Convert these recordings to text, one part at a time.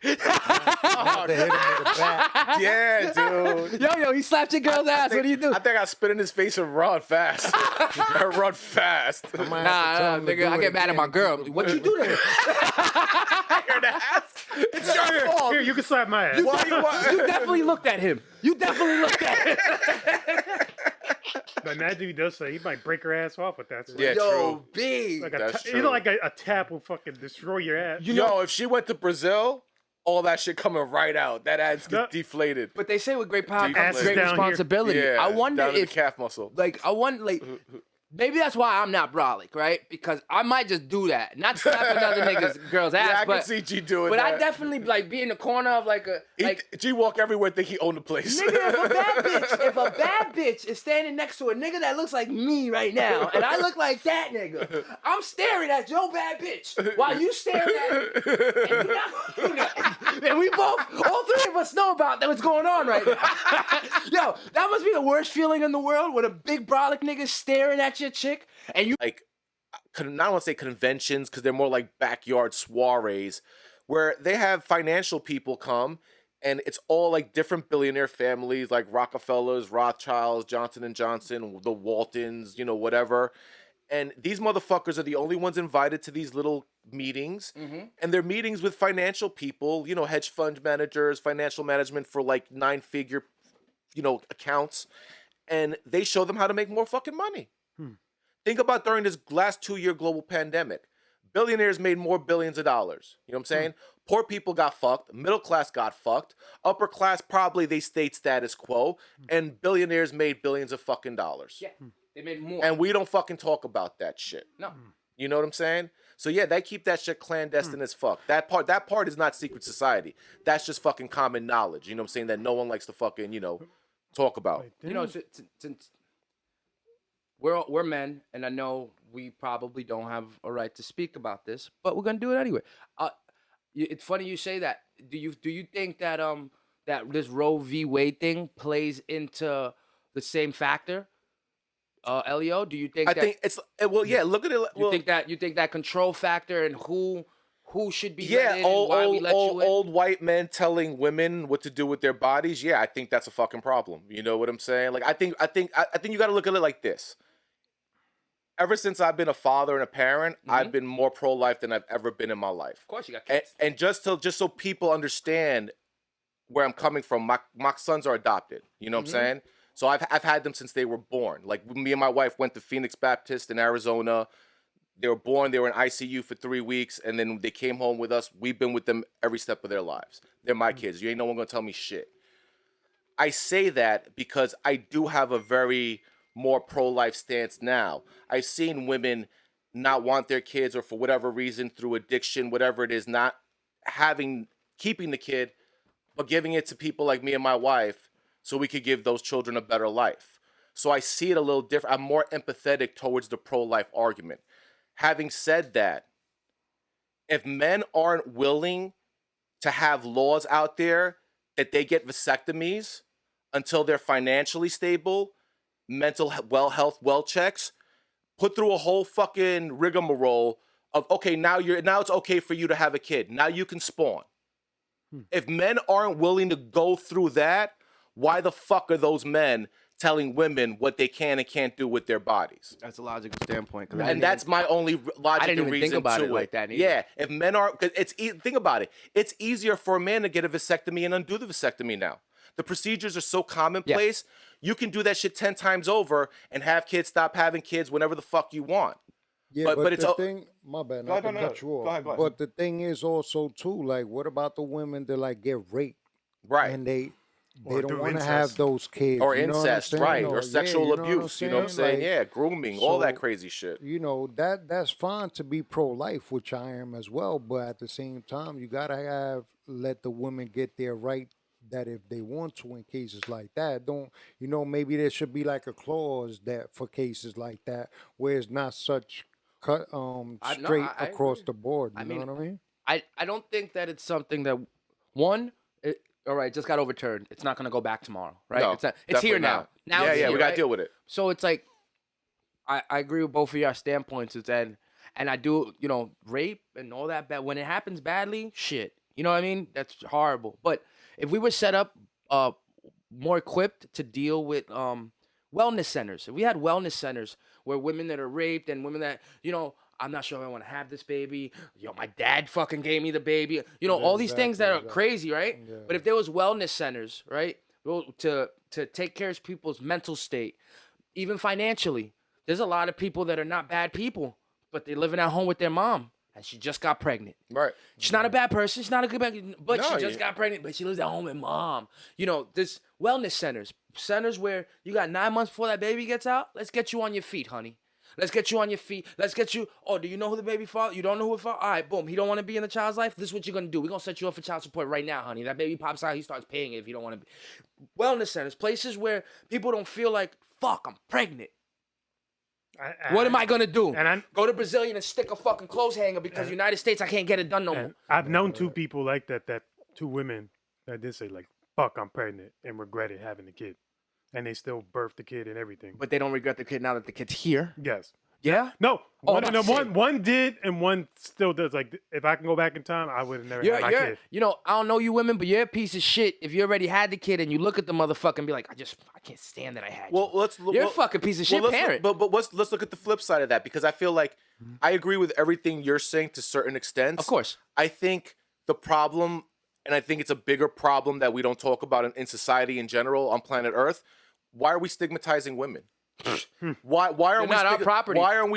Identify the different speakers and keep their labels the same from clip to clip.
Speaker 1: Not to hit him with a bat.
Speaker 2: Yeah, dude.
Speaker 3: Yo, he slapped your girl's ass. What do you do?
Speaker 2: I think I spit in his face and run fast. I run fast.
Speaker 3: Nah, nigga, I get mad at my girl. What you do to him?
Speaker 2: You're an ass. It's your fault.
Speaker 4: Here, you can slap my ass.
Speaker 3: You definitely looked at him. You definitely looked at him.
Speaker 4: But imagine if he does say he might break her ass off with that.
Speaker 2: Yeah,
Speaker 3: Yo, B.
Speaker 4: Like
Speaker 2: That's true.
Speaker 4: you know, like a tap will fucking destroy your ass.
Speaker 2: Yo, if she went to Brazil, all that shit coming right out. That ass gets deflated.
Speaker 3: But they say with great power comes
Speaker 2: Ass
Speaker 3: great
Speaker 4: down
Speaker 3: responsibility.
Speaker 2: Yeah,
Speaker 3: I wonder
Speaker 2: down to the
Speaker 3: if,
Speaker 2: calf muscle.
Speaker 3: maybe that's why I'm not brolic, right? Because I might just do that, not slap another girl's ass.
Speaker 2: Yeah, I
Speaker 3: but,
Speaker 2: can see G doing
Speaker 3: but
Speaker 2: that.
Speaker 3: I definitely like be in the corner of
Speaker 2: G walk everywhere, think he owned the place.
Speaker 3: Nigga, if a bad bitch is standing next to a nigga that looks like me right now, and I look like that nigga, I'm staring at your bad bitch while you staring at me. And we both, all three of us know about what's going on right now. Yo, that must be the worst feeling in the world when a big brolic nigga staring at your chick, and you
Speaker 2: Like, I don't want to say conventions because they're more like backyard soirees where they have financial people come and it's all like different billionaire families like Rockefellers, Rothschilds, Johnson and Johnson, the Waltons, you know, whatever. And these motherfuckers are the only ones invited to these little meetings. And they're meetings with financial people, you know, hedge fund managers, financial management for like 9-figure, you know, accounts. And they show them how to make more fucking money. Think about during this last 2-year global pandemic. Billionaires made more billions of dollars. You know what I'm saying? Poor people got fucked. Middle class got fucked. Upper class, probably they stayed status quo. And billionaires made billions of fucking dollars.
Speaker 3: yeah, they made more.
Speaker 2: And we don't fucking talk about that shit.
Speaker 3: No.
Speaker 2: You know what I'm saying? So yeah, they keep that shit clandestine as fuck. That part is not secret society. That's just fucking common knowledge. You know what I'm saying? That no one likes to fucking, you know, talk about.
Speaker 3: You know, since we're men, and I know we probably don't have a right to speak about this, but we're gonna do it anyway. It's funny you say that. Do you think that that this Roe v. Wade thing plays into the same factor? Elio, do you think?
Speaker 2: I think it's well, yeah. Look at it. Well,
Speaker 3: You think that control factor and who should be let in and why we let you in?
Speaker 2: old white men telling women what to do with their bodies. Yeah, I think that's a fucking problem. You know what I'm saying? Like, I think you got to look at it like this. Ever since I've been a father and a parent, I've been more pro-life than I've ever been in my life.
Speaker 3: Of course, you got kids.
Speaker 2: And just so people understand where I'm coming from, my sons are adopted. You know what I'm saying? So I've had them since they were born. Like, me and my wife went to Phoenix Baptist in Arizona. They were born, they were in ICU for 3 weeks, and then they came home with us. We've been with them every step of their lives. They're my kids. You ain't no one gonna tell me shit. I say that because I do have a very more pro-life stance now. I've seen women not want their kids, or for whatever reason, through addiction, whatever it is, not keeping the kid, but giving it to people like me and my wife so we could give those children a better life. So I see it a little different. I'm more empathetic towards the pro-life argument. Having said that, if men aren't willing to have laws out there that they get vasectomies until they're financially stable, mental health well checks, put through a whole fucking rigmarole of, okay, now it's okay for you to have a kid. Now you can spawn. If men aren't willing to go through that, why the fuck are those men telling women what they can and can't do with their bodies?
Speaker 3: That's a logical standpoint.
Speaker 2: And that's my only logical reason
Speaker 3: think about
Speaker 2: to
Speaker 3: it like that either.
Speaker 2: Yeah, if men are, think about it. It's easier for a man to get a vasectomy and undo the vasectomy now. The procedures are so commonplace. You can do that shit 10 times over and have kids, stop having kids whenever the fuck you want.
Speaker 1: Yeah, but it's the thing, my bad, not to cut you off.
Speaker 2: Go ahead.
Speaker 1: But the thing is also too, like, what about the women that like get raped?
Speaker 2: Right.
Speaker 1: And they
Speaker 4: Or
Speaker 1: don't
Speaker 4: do
Speaker 1: want to
Speaker 4: incest.
Speaker 1: have those kids.
Speaker 2: Or
Speaker 1: you know what I'm
Speaker 2: incest,
Speaker 1: saying?
Speaker 2: right?
Speaker 1: Or
Speaker 2: Or sexual
Speaker 1: you know
Speaker 2: abuse. You know what I'm saying?
Speaker 1: Like,
Speaker 2: Yeah, grooming, all that
Speaker 1: so,
Speaker 2: crazy shit.
Speaker 1: You know, that's fine to be pro-life, which I am as well. But at the same time, you gotta let the women get their right, that if they want to, in cases like that, maybe there should be like a clause that for cases like that where it's not such cut straight
Speaker 3: I
Speaker 1: across
Speaker 3: agree.
Speaker 1: the board. You
Speaker 3: I
Speaker 1: know
Speaker 3: mean,
Speaker 1: what I mean?
Speaker 3: I don't think that it's something that all right, just got overturned. It's not gonna go back tomorrow, right?
Speaker 2: No,
Speaker 3: it's here
Speaker 2: definitely
Speaker 3: now.
Speaker 2: not.
Speaker 3: Now
Speaker 2: Yeah,
Speaker 3: it's
Speaker 2: yeah,
Speaker 3: here,
Speaker 2: we gotta
Speaker 3: right?
Speaker 2: deal with it.
Speaker 3: So it's like I agree with both of your standpoints. And I do, rape and all that bad when it happens badly, shit. You know what I mean? That's horrible. But if we were set up more equipped to deal with wellness centers, if we had wellness centers where women that are raped and women that, I'm not sure if I want to have this baby. My dad fucking gave me the baby. All these things that are crazy, right?
Speaker 1: Yeah.
Speaker 3: But if there was wellness centers, right, to take care of people's mental state, even financially, there's a lot of people that are not bad people, but they're living at home with their mom, and she just got pregnant.
Speaker 2: Right.
Speaker 3: She's not a bad person. She's not a good person, but
Speaker 2: No,
Speaker 3: she just got pregnant, but she lives at home with mom. This wellness centers where you got 9 months before that baby gets out. Let's get you on your feet, honey. Let's get you on your feet. Let's get you. Oh, do you know who the baby father? You don't know who it father? All right, boom. He don't want to be in the child's life. This is what you're gonna do. We're gonna set you up for child support right now, honey. That baby pops out. He starts paying it if you don't want to be. Wellness centers, places where people don't feel like, fuck, I'm pregnant. What am I gonna do? Go to Brazilian and stick a fucking clothes hanger because United States I can't get it done no more.
Speaker 4: I've known two people like that. That two women that did say like, "Fuck, I'm pregnant," and regretted having the kid, and they still birthed the kid and everything.
Speaker 3: But they don't regret the kid now that the kid's here.
Speaker 4: Yes.
Speaker 3: Yeah.
Speaker 4: No.
Speaker 3: Oh,
Speaker 4: One did, and one still does. Like, if I can go back in time, I would have never had my kid.
Speaker 3: I don't know you women, but you're a piece of shit if you already had the kid and you look at the motherfucker and be like, I can't stand that I had you. You're a fucking piece of shit parent.
Speaker 2: But let's look at the flip side of that, because I feel like I agree with everything you're saying to certain extents.
Speaker 3: Of course.
Speaker 2: I think the problem, and I think it's a bigger problem that we don't talk about in society in general on planet Earth. Why are we stigmatizing women? Why aren't we
Speaker 3: not our property.
Speaker 2: Why aren't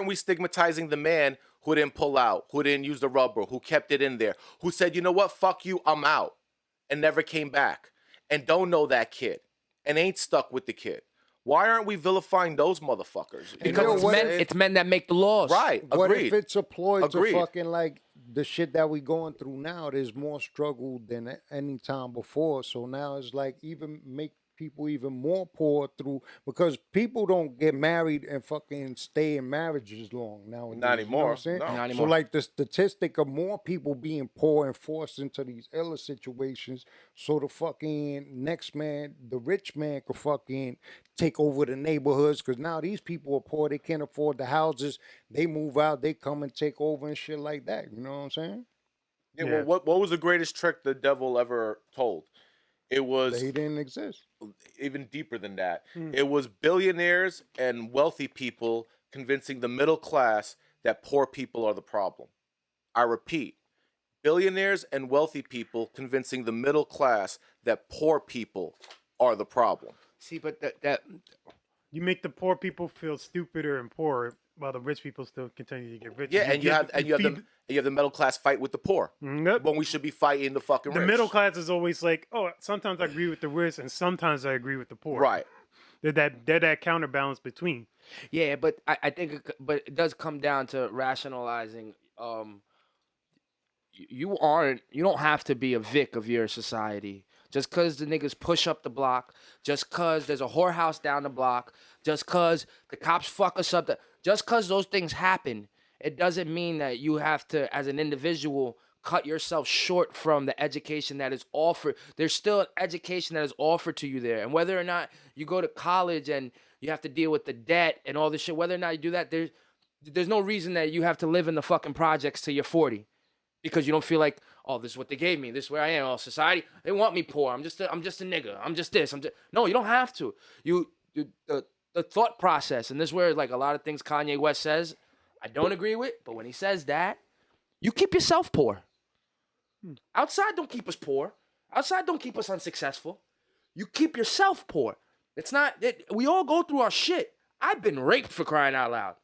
Speaker 2: we stigmatizing the man who didn't pull out, who didn't use the rubber, who kept it in there, who said, you know what, fuck you, I'm out, and never came back, and don't know that kid, and ain't stuck with the kid? Why aren't we vilifying those motherfuckers?
Speaker 3: Because it's men that make the laws.
Speaker 2: Right. Agreed.
Speaker 1: What if it's a ploy
Speaker 2: Agreed.
Speaker 1: to fucking like the shit that we going through now? There's more struggle than any time before. So now it's like even make people even more poor through, because people don't get married and fucking stay in marriages long nowadays.
Speaker 2: Not
Speaker 1: You know
Speaker 2: anymore.
Speaker 1: what I'm saying?
Speaker 2: No.
Speaker 3: Not
Speaker 1: So
Speaker 3: anymore.
Speaker 1: like the statistic of more people being poor and forced into these illa situations, so the fucking next man, the rich man, could fucking take over the neighborhoods, because now these people are poor, they can't afford the houses, they move out, they come and take over and shit like that. You know what I'm saying?
Speaker 2: Yeah. Well, what was the greatest trick the devil ever told? It was
Speaker 1: They didn't exist.
Speaker 2: even deeper than that. It was billionaires and wealthy people convincing the middle class that poor people are the problem. I repeat, billionaires and wealthy people convincing the middle class that poor people are the problem.
Speaker 3: See, but that
Speaker 4: You make the poor people feel stupider and poorer, while the rich people still continue to get rich.
Speaker 2: Yeah, and you have the middle class fight with the poor
Speaker 4: Yep.
Speaker 2: when we should be fighting the fucking
Speaker 4: The
Speaker 2: rich.
Speaker 4: middle class is always like, oh, sometimes I agree with the rich, and sometimes I agree with the poor.
Speaker 2: Right.
Speaker 4: They're that counterbalance between.
Speaker 3: Yeah, but I think, but it does come down to rationalizing. You don't have to be a Vic of your society. Just cause the niggas push up the block, just cause there's a whorehouse down the block, just cause the cops fuck us up, just cause those things happen, it doesn't mean that you have to, as an individual, cut yourself short from the education that is offered. There's still an education that is offered to you there. And whether or not you go to college and you have to deal with the debt and all this shit, whether or not you do that, there's no reason that you have to live in the fucking projects till you're 40. Because you don't feel like, oh, this is what they gave me. This is where I am. Oh, society, they want me poor. I'm just a nigga. I'm just this. No, you don't have to. The thought process, and this is where like a lot of things Kanye West says, I don't agree with, but when he says that, you keep yourself poor. Outside don't keep us poor. Outside don't keep us unsuccessful. You keep yourself poor. We all go through our shit. I've been raped, for crying out loud.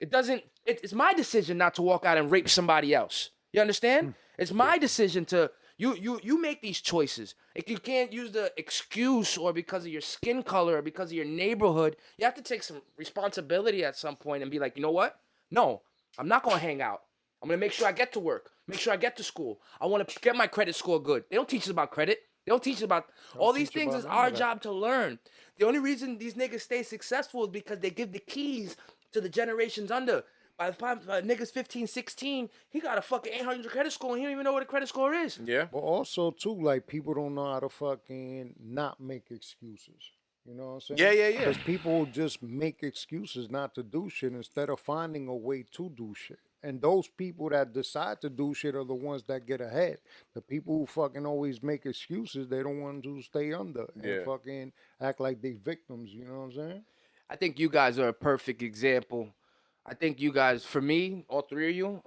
Speaker 3: It's my decision not to walk out and rape somebody else. You understand? It's my decision to, you make these choices. If you can't use the excuse or because of your skin color or because of your neighborhood, you have to take some responsibility at some point and be like, you know what? No, I'm not going to hang out. I'm going to make sure I get to work, make sure I get to school. I want to get my credit score good. They don't teach us about credit. They don't teach us about all these things. Is our job to learn. The only reason these niggas stay successful is because they give the keys to the generations under. By the time niggas 15, 16, he got a fucking 800 credit score and he don't even know what a credit score is.
Speaker 2: Yeah.
Speaker 1: But also too, like people don't know how to fucking not make excuses. You know what I'm saying?
Speaker 2: Yeah.
Speaker 1: Because people just make excuses not to do shit instead of finding a way to do shit. And those people that decide to do shit are the ones that get ahead. The people who fucking always make excuses, they don't want to stay under
Speaker 2: Yeah.
Speaker 1: and fucking act like they victims. You know what I'm saying?
Speaker 3: I think you guys are a perfect example. I think you guys, for me, all three of you,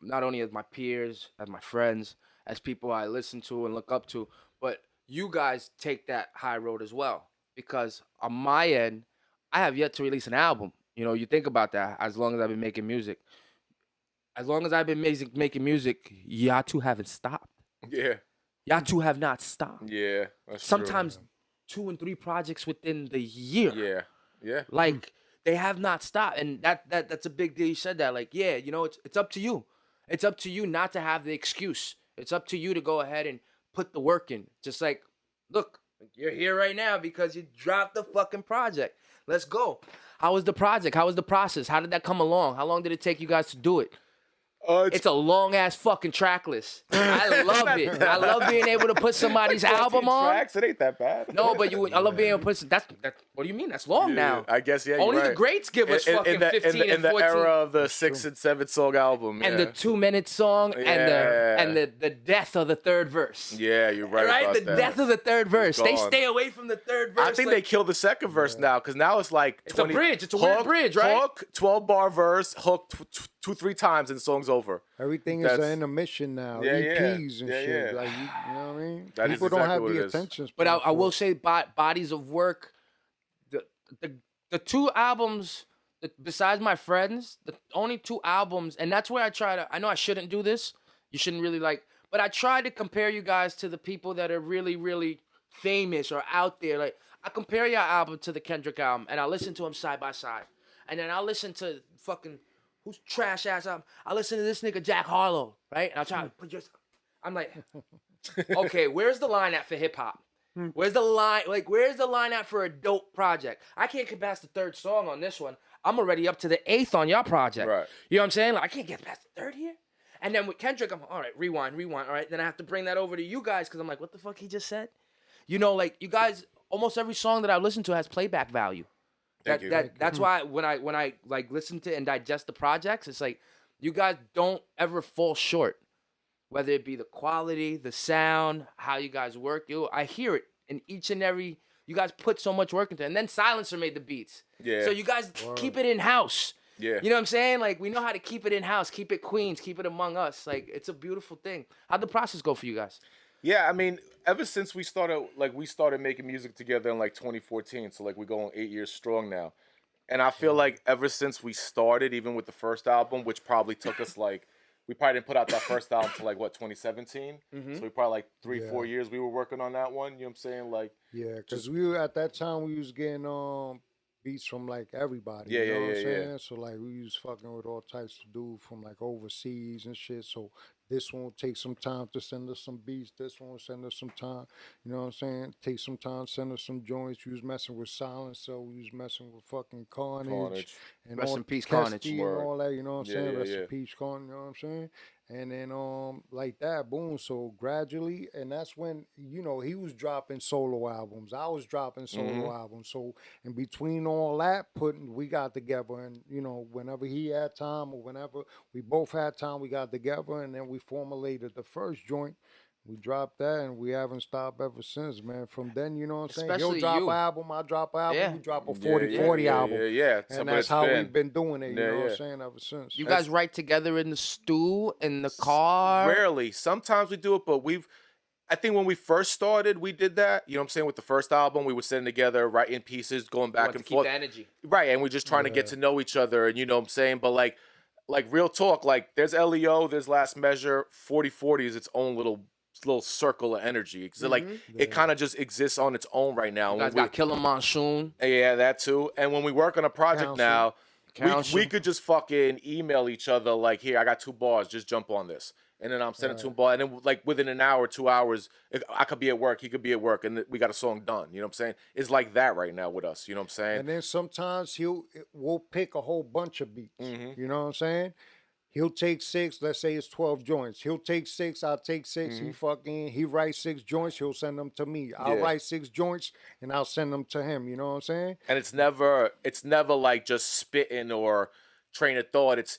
Speaker 3: not only as my peers, as my friends, as people I listen to and look up to, but you guys take that high road as well. Because on my end, I have yet to release an album. You know, you think about that. As long as I've been making music, as long as I've been making music, y'all two haven't stopped.
Speaker 2: Yeah.
Speaker 3: Y'all two have not stopped.
Speaker 2: Yeah. That's
Speaker 3: Sometimes 2 and 3 projects within the year.
Speaker 2: true. Yeah. Yeah.
Speaker 3: Like they have not stopped, and that's a big deal. You said that, like, yeah, you know, it's up to you. It's up to you not to have the excuse. It's up to you to go ahead and put the work in. Just like, look, you're here right now because you dropped the fucking project. Let's go. How was the project? How was the process? How did that come along? How long did it take you guys to do it? It's a long ass fucking track list. I love it. I love being able to put somebody's album on.
Speaker 2: Tracks, it ain't that bad.
Speaker 3: No, but I love being able to put. That's what do you mean? That's long now.
Speaker 2: I guess yeah.
Speaker 3: Only
Speaker 2: you're
Speaker 3: the
Speaker 2: right.
Speaker 3: greats give us fucking 15
Speaker 2: in
Speaker 3: and
Speaker 2: the
Speaker 3: 14.
Speaker 2: era of the 6 and 7 song album.
Speaker 3: And
Speaker 2: yeah.
Speaker 3: the 2-minute song and the death of the third verse.
Speaker 2: Yeah, you're right. About
Speaker 3: The
Speaker 2: that.
Speaker 3: death of the third verse. They
Speaker 2: gone.
Speaker 3: stay away from the third verse.
Speaker 2: I think they killed the second verse now because now it's like
Speaker 3: It's a bridge. It's a weird bridge, right?
Speaker 2: Hook, 12-bar verse, hook 2-3 times, and the song's over.
Speaker 1: Everything is an intermission now.
Speaker 2: Yeah, yeah.
Speaker 1: EPs and
Speaker 2: Yeah,
Speaker 1: shit.
Speaker 2: yeah.
Speaker 1: Like, you know what I mean?
Speaker 2: That is
Speaker 1: People don't
Speaker 2: exactly
Speaker 1: have
Speaker 2: what
Speaker 1: the
Speaker 2: it is.
Speaker 1: attention.
Speaker 3: But I
Speaker 1: span
Speaker 3: will
Speaker 1: for
Speaker 3: say bodies of work, the 2 albums, besides my friends, the only 2 albums, and that's where I know I shouldn't do this. You shouldn't really but I try to compare you guys to the people that are really, really famous or out there. Like, I compare your album to the Kendrick album, and I listen to them side by side. And then I'll listen to fucking, who's trash ass album? I listen to this nigga Jack Harlow, right? And I'll try to put I'm like, okay, where's the line at for hip hop? Where's the line? Like, where's the line at for a dope project? I can't get past the 3rd song on this one. I'm already up to the 8th on your project.
Speaker 2: Right.
Speaker 3: You know what I'm saying? Like, I can't get past the 3rd here. And then with Kendrick, I'm all right, rewind. All right, then I have to bring that over to you guys because I'm like, what the fuck he just said? You know, like, you guys, almost every song that I listen to has playback value. That's why when I like listen to and digest the projects, it's like you guys don't ever fall short, whether it be the quality, the sound, how you guys work. I hear it in each and every. You guys put so much work into it, and then Silencer made the beats.
Speaker 2: Yeah.
Speaker 3: So you guys keep it in house.
Speaker 2: Yeah.
Speaker 3: You know what I'm saying? Like, we know how to keep it in house, keep it Queens, keep it among us. Like, it's a beautiful thing. How'd the process go for you guys?
Speaker 2: Yeah, I mean, ever since we started making music together in like 2014, so like we're going 8 years strong now. And I feel like ever since we started, even with the first album, which probably took us like, we probably didn't put out that first album till like, what, 2017? So we probably like 3-4 years we were working on that one, you know what I'm saying? Like,
Speaker 1: Yeah, because we were at that time we was getting beats from like everybody.
Speaker 2: Yeah,
Speaker 1: you know
Speaker 2: yeah,
Speaker 1: what I'm
Speaker 2: yeah,
Speaker 1: saying?
Speaker 2: yeah.
Speaker 1: So like we was fucking with all types of dudes from like overseas and shit. So this one will take some time to send us some beats. This one will send us some time. You know what I'm saying? Take some time, send us some joints. We was messing with Silence, so we was messing with fucking Carnage. And
Speaker 3: Rest
Speaker 1: all
Speaker 3: in peace,
Speaker 1: Kesky
Speaker 3: Carnage.
Speaker 1: and
Speaker 2: Word.
Speaker 1: all that, you know what I'm
Speaker 2: Yeah,
Speaker 1: saying?
Speaker 2: yeah,
Speaker 1: Rest
Speaker 2: yeah.
Speaker 1: in peace, Carnage, you know what I'm saying? And then like that, boom. So gradually, and that's when, you know, he was dropping solo albums. I was dropping solo albums. So in between all that, we got together, and you know, whenever he had time or whenever we both had time, we got together, and then we formulated the first joint. We dropped that, and we haven't stopped ever since, man. From then, you know what I'm saying?
Speaker 3: Especially
Speaker 1: He'll drop
Speaker 3: you.
Speaker 1: an album, I drop an album,
Speaker 3: Yeah.
Speaker 1: you drop a
Speaker 2: Yeah,
Speaker 1: 40-40
Speaker 2: yeah,
Speaker 1: album.
Speaker 2: Yeah. So,
Speaker 1: And
Speaker 2: but
Speaker 1: that's
Speaker 2: it's
Speaker 1: how
Speaker 2: been-
Speaker 1: we've been doing it, you
Speaker 2: Yeah,
Speaker 1: know what
Speaker 2: yeah.
Speaker 1: I'm saying, ever since.
Speaker 3: You guys write together in the stew, in the car?
Speaker 2: Rarely. Sometimes we do it, but I think when we first started, we did that. You know what I'm saying? With the first album, we were sitting together, writing pieces, going back and
Speaker 3: keep
Speaker 2: forth.
Speaker 3: the energy.
Speaker 2: Right, and we're just trying to get to know each other, and you know what I'm saying? But like real talk, like there's LEO, there's Last Measure, 40/40 is its own little circle of energy. 'Cause like it kind of just exists on its own right now.
Speaker 3: You guys got Killer Monsoon.
Speaker 2: Yeah, that too. And when we work on a project now,
Speaker 3: Council.
Speaker 2: we could just fucking email each other like, here, I got 2 bars, just jump on this. And then I'm sending 2 bars, and then like within an hour, 2 hours, I could be at work, he could be at work, and we got a song done. You know what I'm saying? It's like that right now with us. You know what I'm saying?
Speaker 1: And then sometimes we'll pick a whole bunch of beats. You know what I'm saying? He'll take 6, let's say it's 12 joints. He'll take 6, I'll take 6. He writes 6 joints, he'll send them to me. I'll write 6 joints and I'll send them to him. You know what I'm saying?
Speaker 2: And it's never like just spitting or train of thought. It's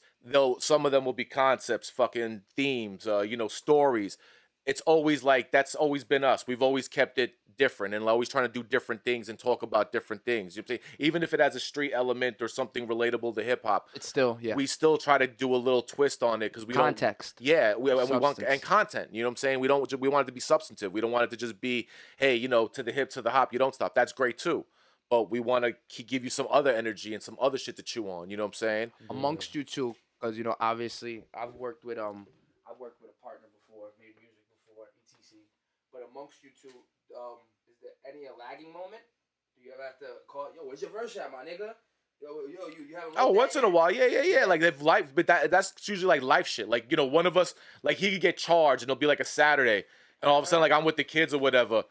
Speaker 2: some of them will be concepts, fucking themes, stories. It's always like that's always been us. We've always kept it different and always trying to do different things and talk about different things. You know what I'm saying? Even if it has a street element or something relatable to hip hop,
Speaker 3: It's still
Speaker 2: we still try to do a little twist on it because we
Speaker 3: context.
Speaker 2: don't. Yeah, we want
Speaker 3: Substance.
Speaker 2: and content. You know what I'm saying? We want it to be substantive. We don't want it to just be, hey, to the hip, to the hop. You don't stop. That's great too. But we want to give you some other energy and some other shit to chew on. You know what I'm saying?
Speaker 3: Amongst you two, because obviously I've worked with a partner before, made music before, etc. But amongst you two, is there any lagging moment? Do you ever have to call? Yo, where's your verse at, my nigga? Yo, you haven't.
Speaker 2: Oh, once in a while, yeah. Like if life, but that's usually like life shit. Like one of us, like he could get charged, and it'll be like a Saturday, and all of a sudden, like I'm with the kids or whatever.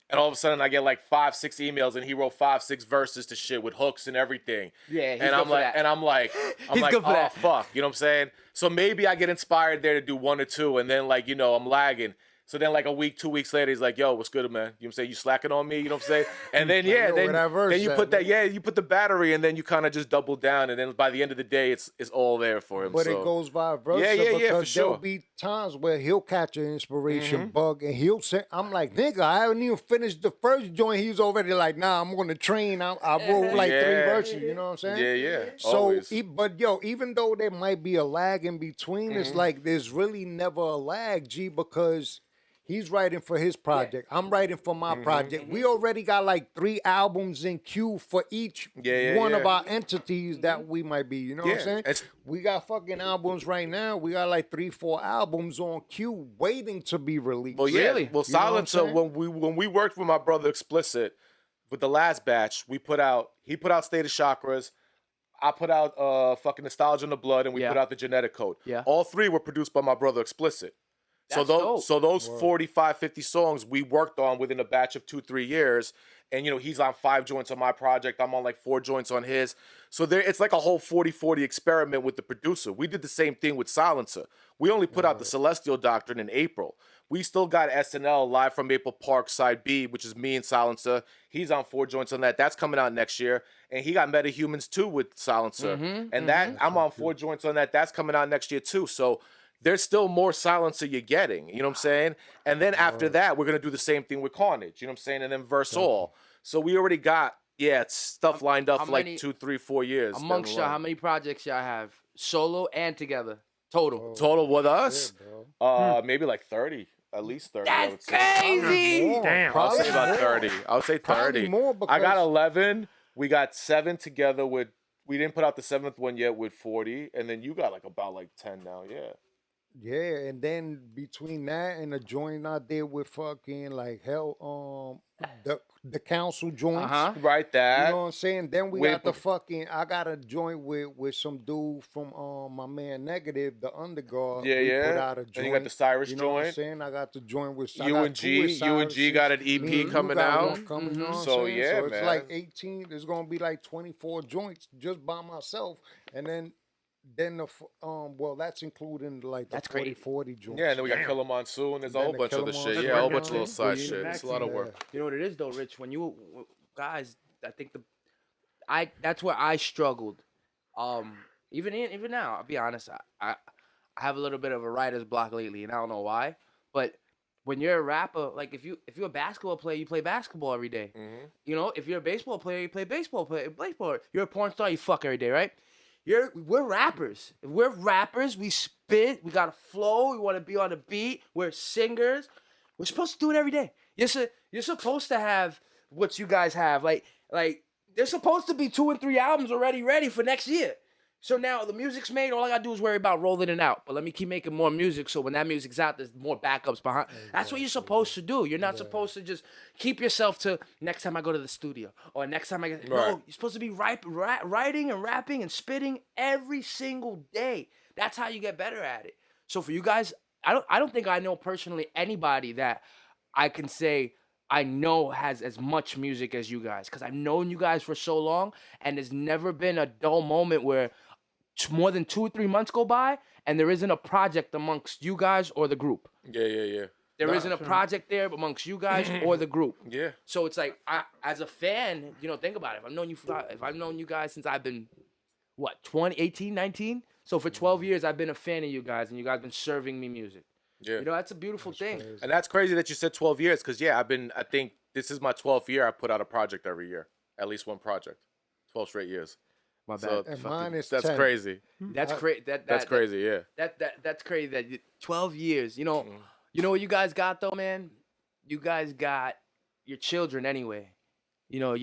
Speaker 2: And all of a sudden, I get like 5-6 emails, and he wrote 5-6 verses to shit with hooks and everything.
Speaker 3: Yeah, he's
Speaker 2: and
Speaker 3: good
Speaker 2: I'm
Speaker 3: for
Speaker 2: like,
Speaker 3: that.
Speaker 2: and I'm like,
Speaker 3: He's good for
Speaker 2: oh
Speaker 3: that.
Speaker 2: fuck, you know what I'm saying? So maybe I get inspired there to do 1 or 2, and then like I'm lagging. So then like a week, 2 weeks later, he's like, yo, what's good, man? You know what I'm saying? You slacking on me? You know what I'm saying? And then then you put that, you put the battery, and then you kind of just double down, and then by the end of the day, it's all there for him.
Speaker 1: But
Speaker 2: so.
Speaker 1: it goes vice versa.
Speaker 2: Yeah,
Speaker 1: because
Speaker 2: for sure.
Speaker 1: there'll be times where he'll catch an inspiration bug and he'll say, I'm like, nigga, I haven't even finished the first joint. He's already like, nah, I'm on the train. I wrote like 3 verses. You know what I'm saying?
Speaker 2: Yeah.
Speaker 1: So,
Speaker 2: Always.
Speaker 1: but even though there might be a lag in between, it's like there's really never a lag, G, because he's writing for his project. I'm writing for my project. We already got like 3 albums in queue for each one of our entities that we might be. You know what I'm saying? We got fucking albums right now. We got like 3-4 albums on queue waiting to be released.
Speaker 2: Well, yeah.
Speaker 3: Really?
Speaker 2: Well,
Speaker 1: You know what I'm
Speaker 2: Silencer,
Speaker 1: saying?
Speaker 2: when we worked with my brother Explicit, with the last batch, he put out State of Chakras. I put out fucking Nostalgia in the Blood, and we put out the Genetic Code.
Speaker 3: Yeah.
Speaker 2: All 3 were produced by my brother Explicit.
Speaker 3: That's dope.
Speaker 2: So those 45, 50 songs we worked on within a batch of 2-3 years. And, he's on 5 joints on my project. I'm on like 4 joints on his. So it's like a whole 40-40 experiment with the producer. We did the same thing with Silencer. We only put out the Celestial Doctrine in April. We still got SNL Live from Maple Park Side B, which is me and Silencer. He's on 4 joints on that. That's coming out next year. And he got Metahumans too with Silencer. I'm on 4 joints on that. That's coming out next year too. So there's still more Silencer you're getting. You know what I'm saying? And then after that, we're going to do the same thing with Carnage. You know what I'm saying? And then Verse All. So we already got, it's stuff lined up for like 2, 3, 4 years.
Speaker 3: Amongst y'all, how many projects y'all have? Solo and together? Total.
Speaker 2: Total with us?
Speaker 1: Yeah,
Speaker 2: Maybe like 30. At least 30. I would
Speaker 3: That's
Speaker 2: say.
Speaker 3: crazy!
Speaker 1: More,
Speaker 4: Damn.
Speaker 2: I'll say about
Speaker 1: more.
Speaker 2: 30. I would say 30.
Speaker 1: Probably more
Speaker 2: I got
Speaker 1: because-
Speaker 2: 11. We got 7 together with. We didn't put out the 7th one yet with 40, and then you got like about like 10 now. Yeah.
Speaker 1: Yeah, and then between that and the joint I did with fucking like hell, the council joints.
Speaker 2: Right. That.
Speaker 1: You know what I'm saying? Then we
Speaker 2: Wait,
Speaker 1: got the
Speaker 2: but-
Speaker 1: fucking. I got a joint with some dude from my man Negative, the Underguard.
Speaker 2: Yeah,
Speaker 1: we
Speaker 2: yeah.
Speaker 1: Put out a joint.
Speaker 2: And you got the Cyrus
Speaker 1: You know what I'm
Speaker 2: joint.
Speaker 1: saying? I got the joint with I
Speaker 2: You
Speaker 1: got
Speaker 2: and
Speaker 1: 2
Speaker 2: G.
Speaker 1: with
Speaker 2: You and G
Speaker 1: Cyrus.
Speaker 2: got an
Speaker 1: Me
Speaker 2: EP
Speaker 1: and you
Speaker 2: coming
Speaker 1: got
Speaker 2: out.
Speaker 1: one coming, you know what I'm
Speaker 2: So,
Speaker 1: saying?
Speaker 2: yeah,
Speaker 1: so it's
Speaker 2: man.
Speaker 1: like 18. There's gonna be like 24 joints just by myself, and then well, that's including like the
Speaker 3: That's crazy.
Speaker 1: 40 joints.
Speaker 2: Yeah, and then we got Killer Monsoon. There's a
Speaker 1: Then
Speaker 2: whole
Speaker 1: the
Speaker 2: bunch of other
Speaker 1: Killer
Speaker 2: shit.
Speaker 1: Monsoon.
Speaker 2: Yeah, a whole
Speaker 4: That's
Speaker 2: bunch of little side
Speaker 4: working
Speaker 2: shit.
Speaker 4: on
Speaker 2: It's a lot of work.
Speaker 3: You know what it is though, Rich? When you guys, I think that's where I struggled. Even now, I'll be honest. I have a little bit of a writer's block lately, and I don't know why. But when you're a rapper, like if you're a basketball player, you play basketball every day. You know, if you're a baseball player, you play baseball. You're a porn star, you fuck every day, right? We're rappers. If we're rappers, we spit. We got a flow. We want to be on the beat. We're singers. We're supposed to do it every day. You're supposed to have what you guys have. Like there's supposed to be 2 and 3 albums already ready for next year. So now the music's made. All I gotta do is worry about rolling it out. But let me keep making more music. So when that music's out, there's more backups behind. That's what you're supposed to do. You're not supposed to just keep yourself to next time I go to the studio or next time I get. No, you're supposed to be writing and rapping and spitting every single day. That's how you get better at it. So for you guys, I don't think I know personally anybody that I can say I know has as much music as you guys, because I've known you guys for so long, and there's never been a dull moment where more than 2 or 3 months go by and there isn't a project amongst you guys or the group.
Speaker 2: Yeah.
Speaker 3: There not a project there amongst you guys or the group.
Speaker 2: Yeah.
Speaker 3: So it's like, as a fan, think about it. If I've known you guys since I've been, 18, 19? So for 12 years, I've been a fan of you guys, and you guys been serving me music.
Speaker 2: Yeah.
Speaker 3: You know, that's a beautiful thing.
Speaker 1: crazy.
Speaker 2: And that's crazy that you said 12 years because, yeah, I think this is my 12th year. I put out a project every year, at least one project, 12 straight years.
Speaker 3: My bad.
Speaker 2: So,
Speaker 1: And mine is
Speaker 2: That's
Speaker 1: 10.
Speaker 2: crazy.
Speaker 3: That's crazy.
Speaker 2: That's crazy, yeah.
Speaker 3: That's crazy. That 12 years. You know what you guys got though, man. You guys got your children anyway. You know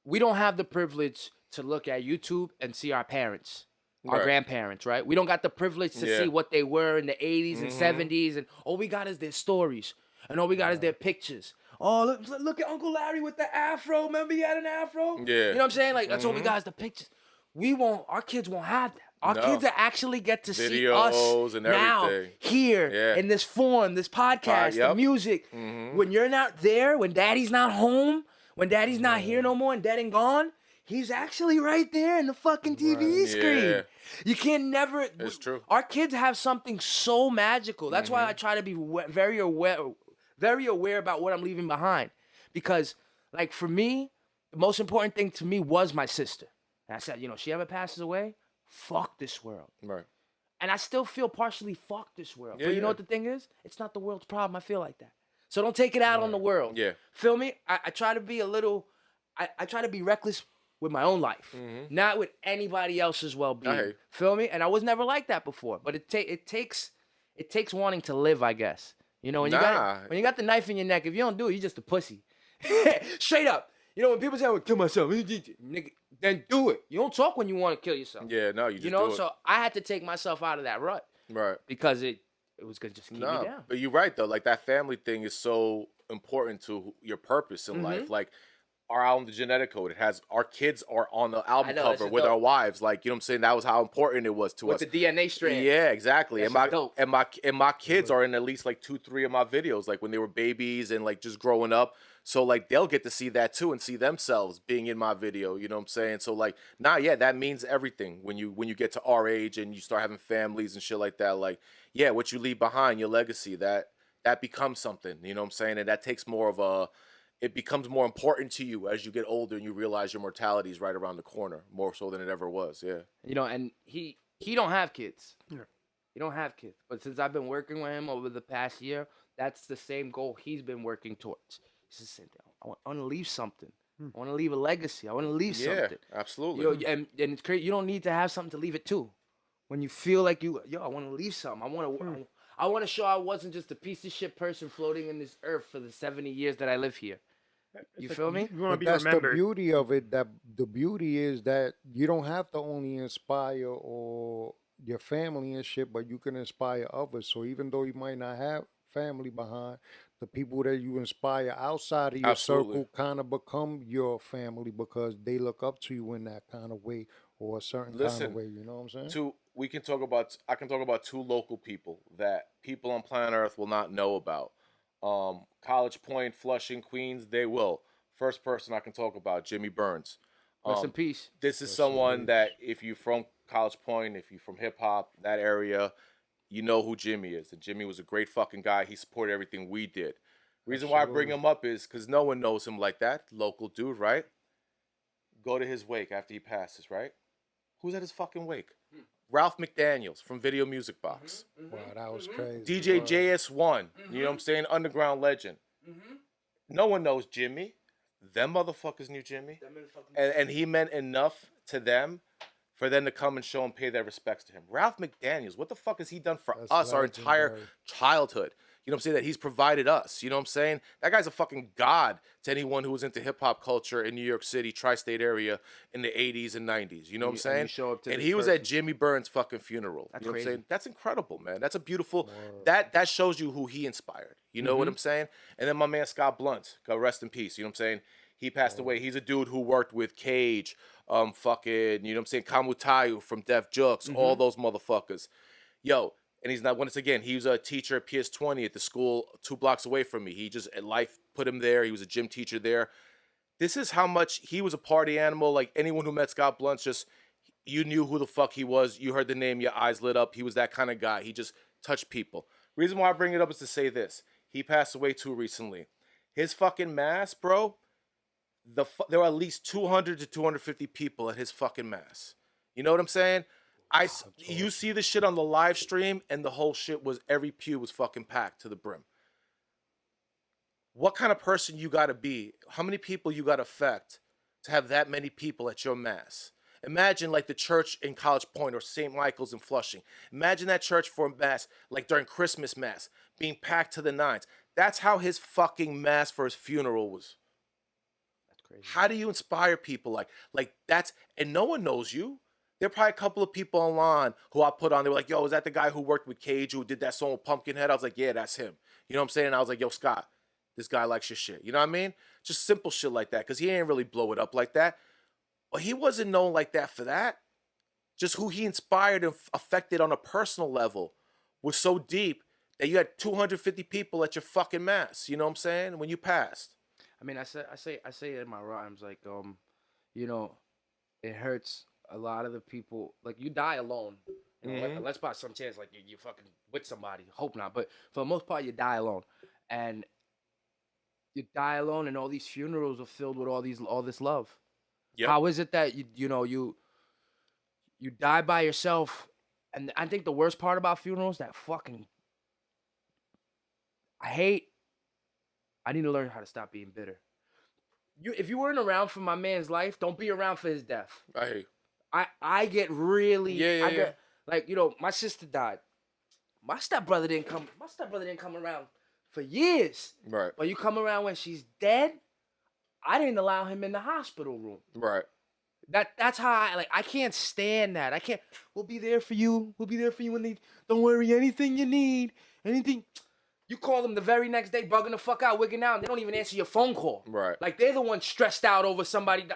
Speaker 3: we don't have the privilege to look at YouTube and see our parents, our
Speaker 2: Right.
Speaker 3: grandparents, right? We don't got the privilege to
Speaker 2: Yeah.
Speaker 3: see what they were in the 80s and 70s, and all we got is their stories, and all we got is their pictures. Oh, look at Uncle Larry with the afro. Remember he had an afro?
Speaker 2: Yeah.
Speaker 3: You know what I'm saying? Like, that's all we got is the pictures. Our kids won't have that. Our
Speaker 2: No.
Speaker 3: kids will actually get to see
Speaker 2: Videos
Speaker 3: us
Speaker 2: and
Speaker 3: now,
Speaker 2: everything.
Speaker 3: here,
Speaker 2: Yeah.
Speaker 3: in this form, this podcast, the
Speaker 2: Yep.
Speaker 3: music. When you're not there, when daddy's not home, when daddy's not here no more and dead and gone, he's actually right there in the fucking TV screen.
Speaker 2: Yeah.
Speaker 3: You can never.
Speaker 2: It's true.
Speaker 3: Our kids have something so magical. That's why I try to be very aware about what I'm leaving behind. Because, like, for me, the most important thing to me was my sister. And I said, she ever passes away, fuck this world.
Speaker 2: Right.
Speaker 3: And I still feel partially fuck this world.
Speaker 2: Yeah,
Speaker 3: But you know
Speaker 2: yeah.
Speaker 3: what the thing is? It's not the world's problem. I feel like that. So don't take it out on the world.
Speaker 2: Yeah.
Speaker 3: Feel me? I try to be a little, I try to be reckless with my own life, not with anybody else's
Speaker 2: I
Speaker 3: well-being.
Speaker 2: hear you.
Speaker 3: Feel me? And I was never like that before. But it takes wanting to live, I guess. You know, when you got the knife in your neck, if you don't do it, you're just a pussy. Straight up. You know, when people say, "I would kill myself," nigga, then do it. You don't talk when you want to kill yourself.
Speaker 2: Yeah, no, you just
Speaker 3: You know,
Speaker 2: do it.
Speaker 3: so I had to take myself out of that rut
Speaker 2: Right.
Speaker 3: because it was gonna just keep me
Speaker 2: No,
Speaker 3: down.
Speaker 2: but you're right though. Like that family thing is so important to your purpose in life. Like our album, The Genetic Code, it has our kids are on the album
Speaker 3: know, this
Speaker 2: cover
Speaker 3: is
Speaker 2: with
Speaker 3: dope.
Speaker 2: our wives. Like, you know what I'm saying? That was how important it was to
Speaker 3: With
Speaker 2: us.
Speaker 3: the DNA strand.
Speaker 2: Yeah, exactly.
Speaker 3: That's
Speaker 2: And
Speaker 3: dope.
Speaker 2: my kids are in at least like 2-3 of my videos, like when they were babies and like just growing up. So like they'll get to see that too and see themselves being in my video. You know what I'm saying? So like, that means everything when you get to our age and you start having families and shit like that. Like, yeah, what you leave behind, your legacy, that becomes something. You know what I'm saying? And that takes more of it becomes more important to you as you get older and you realize your mortality is right around the corner, more so than it ever was. Yeah.
Speaker 3: You know, and he don't have kids.
Speaker 4: Yeah.
Speaker 3: He don't have kids. But since I've been working with him over the past year, that's the same goal he's been working towards. He's just saying, I want to leave something. I want to leave a legacy. I want to leave
Speaker 2: Yeah,
Speaker 3: something.
Speaker 2: absolutely.
Speaker 3: You know, and it's crazy. You don't need to have something to leave it to. When you feel like I want to leave something. I want to show I wasn't just a piece of shit person floating in this earth for the 70 years that I live here. You feel me?
Speaker 4: You want to
Speaker 1: But
Speaker 4: be
Speaker 1: that's the
Speaker 4: remembered.
Speaker 1: beauty of it. That the beauty is that you don't have to only inspire or your family and shit, but you can inspire others. So even though you might not have family behind, the people that you inspire outside of your
Speaker 2: Absolutely.
Speaker 1: circle kind of become your family because they look up to you in that kind of way or a certain kind
Speaker 2: Listen,
Speaker 1: of way. You know what I'm saying?
Speaker 2: I can talk about two local people that people on planet Earth will not know about. College Point, Flushing, Queens, they will. First person I can talk about, Jimmy Burns.
Speaker 3: Rest in peace.
Speaker 2: This is someone that if you're from College Point, if you're from hip hop, that area, you know who Jimmy is. And Jimmy was a great fucking guy. He supported everything we did. Reason why I bring him up is because no one knows him like that. Local dude, right? Go to his wake after he passes, right? Who's at his fucking wake? Ralph McDaniels from Video Music Box.
Speaker 1: Wow, that was crazy.
Speaker 2: DJ
Speaker 1: Wow.
Speaker 2: JS1, you know what I'm saying? Underground legend. No one knows Jimmy. Them motherfuckers knew Jimmy. And he meant enough to them for them to come and show and pay their respects to him. Ralph McDaniels, what the fuck has he done for
Speaker 1: That's
Speaker 2: us our entire
Speaker 1: legendary.
Speaker 2: childhood? You know what I'm saying? That he's provided us. You know what I'm saying? That guy's a fucking god to anyone who was into hip hop culture in New York City, tri-state area in the 80s and 90s. You know what I'm
Speaker 3: And
Speaker 2: saying?
Speaker 3: you show up to
Speaker 2: And
Speaker 3: this
Speaker 2: he was
Speaker 3: person.
Speaker 2: at Jimmy Burns' fucking funeral.
Speaker 3: That's
Speaker 2: you know what I'm
Speaker 3: crazy.
Speaker 2: saying? That's incredible, man. That's a beautiful that shows you who he inspired. You know what I'm saying? And then my man Scott Blunt, God rest in peace. You know what I'm saying? He passed away. He's a dude who worked with Cage, fucking, you know what I'm saying, Kamutayu from Def Jux, all those motherfuckers. Yo, and he's not, once again, he was a teacher at PS20 at the school 2 blocks away from me. He just, life put him there. He was a gym teacher there. This is how much he was a party animal. Like anyone who met Scott Blunt, just, you knew who the fuck he was. You heard the name, your eyes lit up. He was that kind of guy. He just touched people. Reason why I bring it up is to say this. He passed away too recently. His fucking mass, bro, there were at least 200 to 250 people at his fucking mass. You know what I'm saying? You see the shit on the live stream, and the whole shit was every pew was fucking packed to the brim. What kind of person you got to be? How many people you got to affect to have that many people at your mass? Imagine like the church in College Point or St. Michael's in Flushing. Imagine that church for mass, like during Christmas mass, being packed to the nines. That's how his fucking mass for his funeral was.
Speaker 3: That's crazy.
Speaker 2: How do you inspire people like that's, and no one knows you. There are probably a couple of people online who I put on. They were like, yo, is that the guy who worked with Cage who did that song with Pumpkinhead? I was like, yeah, that's him. You know what I'm saying? And I was like, yo, Scott, this guy likes your shit. You know what I mean? Just simple shit like that, because he ain't really blow it up like that. But he wasn't known like that for that. Just who he inspired and affected on a personal level was so deep that you had 250 people at your fucking mass. You know what I'm saying? When you passed.
Speaker 3: I mean, I say in my rhymes, like, you know, it hurts a lot of the people. Like, you die alone. You know, unless by some chance, like, you fucking with somebody. Hope not. But for the most part, you die alone. And you die alone, and all these funerals are filled with all this love. Yep. How is it that you die by yourself? And I think the worst part about funerals, that fucking I need to learn how to stop being bitter. If you weren't around for my man's life, don't be around for his death.
Speaker 2: I hate.
Speaker 3: I get really get, like, you know, my sister died. My stepbrother didn't come around for years.
Speaker 2: Right.
Speaker 3: But you come around when she's dead. I didn't allow him in the hospital room.
Speaker 2: Right.
Speaker 3: That's how I can't stand that. I can't. We'll be there for you. We'll be there for you when don't worry, anything you need, anything. You call them the very next day, bugging the fuck out, wigging out, and they don't even answer your phone call.
Speaker 2: Right.
Speaker 3: Like, they're the ones stressed out over somebody.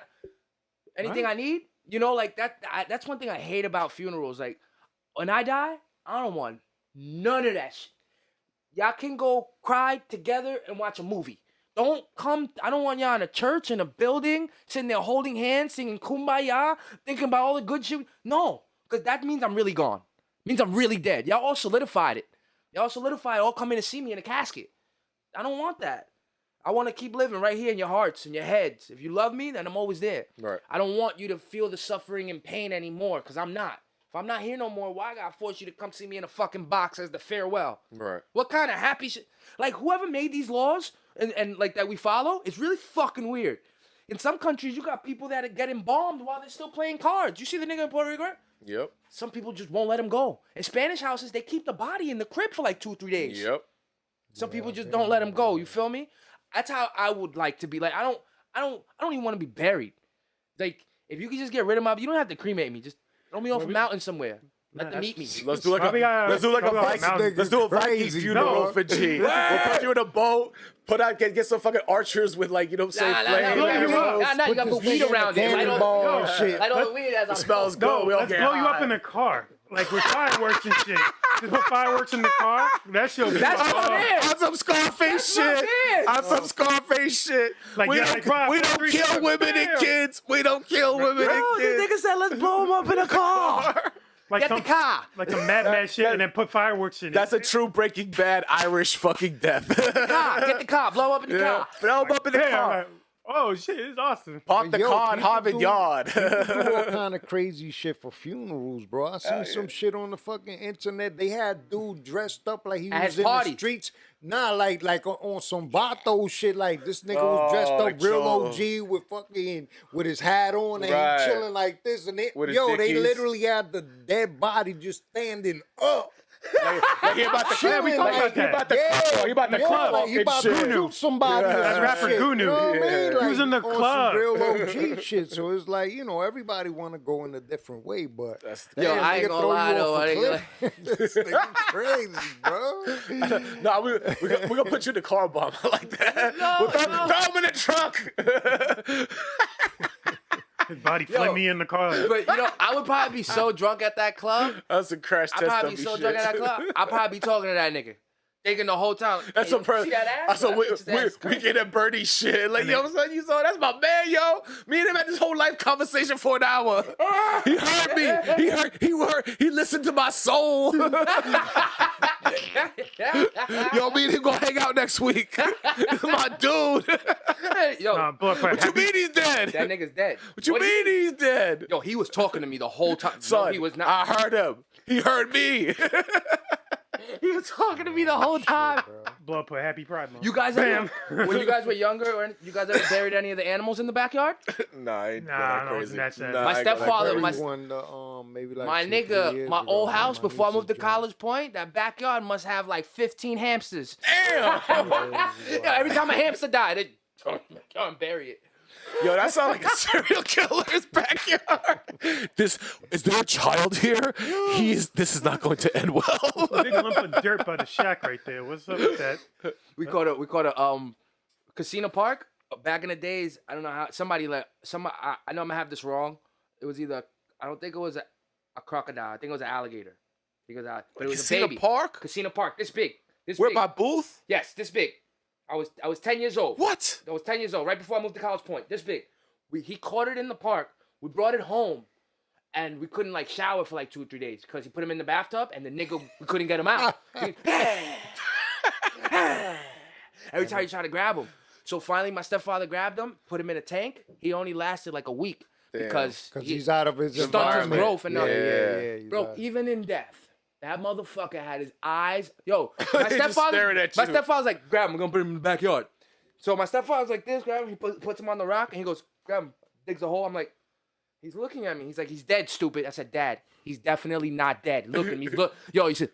Speaker 3: Anything I need, you know, like that. That's one thing I hate about funerals. Like, when I die, I don't want none of that shit. Y'all can go cry together and watch a movie. Don't come. I don't want y'all in a church, in a building, sitting there holding hands, singing Kumbaya, thinking about all the good shit. No, because that means I'm really gone. It means I'm really dead. Y'all all solidified it. Y'all solidified, all coming to see me in a casket. I don't want that. I want to keep living right here in your hearts and your heads. If you love me, then I'm always there.
Speaker 2: Right.
Speaker 3: I don't want you to feel the suffering and pain anymore, because I'm not. If I'm not here no more, why I gotta force you to come see me in a fucking box as the farewell?
Speaker 2: Right.
Speaker 3: What kind of happy shit? Like, whoever made these laws and like that we follow, it's really fucking weird. In some countries, you got people that are getting bombed while they're still playing cards. You see the nigga in Puerto Rico?
Speaker 2: Yep.
Speaker 3: Some people just won't let him go. In Spanish houses, they keep the body in the crib for like 2-3 days.
Speaker 2: Yep.
Speaker 3: Some people just don't let him go. You feel me? That's how I would like to be. Like, I don't even want to be buried. Like, if you could just get rid of my, you don't have to cremate me. Just throw me off a mountain somewhere. Let them meet me.
Speaker 2: Let's do like a Viking funeral for G. We'll put you in a boat. Get some fucking archers with, like, you know what I'm saying, flames.
Speaker 3: Nah, you got to put weed around it. Light all the weed as
Speaker 2: it smells good.
Speaker 4: Let's blow you up in a car. Like with fireworks and shit. Just put fireworks in the car. That shit be
Speaker 2: on some Scarface shit. On some Scarface shit.
Speaker 4: Like,
Speaker 2: we don't kill women and kids. We don't kill women and kids.
Speaker 3: These niggas said, let's blow them up in a car.
Speaker 4: Like
Speaker 3: Get the car.
Speaker 4: Like some mad shit, and then put fireworks in it.
Speaker 2: That's a true Breaking Bad Irish fucking death.
Speaker 3: Get the car. Blow up in the car.
Speaker 2: Blow up in the car.
Speaker 4: Like, oh shit, it's awesome.
Speaker 2: Park the car in Harvard Yard.
Speaker 1: People do all kind of crazy shit for funerals, bro. I seen some shit on the fucking internet. They had dude dressed up like he was in the streets. Nah, like on some Vato shit. Like, this nigga was dressed up real OG with his hat on and he chilling like this. And they literally had the dead body just standing up.
Speaker 2: Like he about to club. He about to club.
Speaker 1: He about to shoot somebody.
Speaker 4: That's rapper Gunu.
Speaker 1: You know what I mean? Like,
Speaker 4: he was in the club.
Speaker 1: Real OG shit. So it's like, you know, everybody want to go in a different way, but
Speaker 3: I ain't gonna lie though.
Speaker 1: This nigga crazy, bro.
Speaker 2: No, we're gonna put you in the car bomb like that. Throw him in the trunk.
Speaker 4: His body fling me in the car.
Speaker 3: But, you know, I would probably be so drunk at that club.
Speaker 2: That's a crash test.
Speaker 3: I'd probably be so drunk at that club. I'd probably be talking to that nigga. thinking the whole time.
Speaker 2: That's
Speaker 3: hey,
Speaker 2: a person.
Speaker 3: see that ass?
Speaker 2: So
Speaker 3: That ass
Speaker 2: we get that Bernie shit. Like, yo, son, you saw that's my man, yo. Me and him had this whole life conversation for an hour. He heard me. He listened to my soul. Yo, me and him gonna hang out next week. My dude.
Speaker 3: Yo,
Speaker 2: What you mean he's dead?
Speaker 3: that nigga's dead.
Speaker 2: What you mean he's dead?
Speaker 3: Yo, he was talking to me the whole time.
Speaker 2: Son,
Speaker 3: No, he was not.
Speaker 2: I heard him. He heard me.
Speaker 3: He was talking to me the whole time.
Speaker 4: Blow up a happy pride month.
Speaker 3: You guys ever, when you guys were younger, or you guys ever buried any of the animals in the backyard?
Speaker 2: Nah, I ain't
Speaker 4: Nah,
Speaker 2: that
Speaker 4: no,
Speaker 2: crazy.
Speaker 4: that's that.
Speaker 3: My
Speaker 2: I ain't gonna-
Speaker 3: stepfather, my
Speaker 1: maybe like
Speaker 3: my
Speaker 1: 2-3
Speaker 3: nigga,
Speaker 1: years
Speaker 3: my
Speaker 1: ago,
Speaker 3: old
Speaker 1: my
Speaker 3: house before I
Speaker 1: niece's
Speaker 3: moved to
Speaker 1: joint.
Speaker 3: College Point, that backyard must have like 15 hamsters.
Speaker 2: Damn.
Speaker 3: Yeah, every time a hamster died, they throw it in the backyard and bury it.
Speaker 2: Yo, that sounds like a serial killer's backyard. Is there a child here? This is not going to end well.
Speaker 4: Big lump of dirt by the shack right there. What's up with that?
Speaker 3: We caught a casino park back in the days. I don't know how somebody I know I'm gonna have this wrong. It was either I don't think it was a crocodile. I think it was an alligator. But it was
Speaker 2: Casino
Speaker 3: a baby.
Speaker 2: Park?
Speaker 3: Casino Park. This big.
Speaker 2: Where by Booth?
Speaker 3: Yes, this big. I was 10 years old.
Speaker 2: What?
Speaker 3: I was 10 years old, right before I moved to College Point. This big. He caught it in the park. We brought it home, and we couldn't like shower for like 2 or 3 days because he put him in the bathtub, and the nigga we couldn't get him out. Every time you try to grab him. So finally, my stepfather grabbed him, put him in a tank. He only lasted like a week because
Speaker 1: he's out of his
Speaker 3: stunts his
Speaker 1: environment.
Speaker 3: growth and nothing.
Speaker 1: Yeah.
Speaker 3: Bro, even in death, that motherfucker had his eyes. Yo, my
Speaker 2: He just staring at
Speaker 3: my
Speaker 2: you.
Speaker 3: stepfather's like, grab him, we're gonna put him in the backyard. So my stepfather's like this, grab him, he puts him on the rock, and he goes, grab him, digs a hole. I'm like, he's looking at me. He's like, he's dead, stupid. I said, Dad, he's definitely not dead. Look at me. Yo, he said,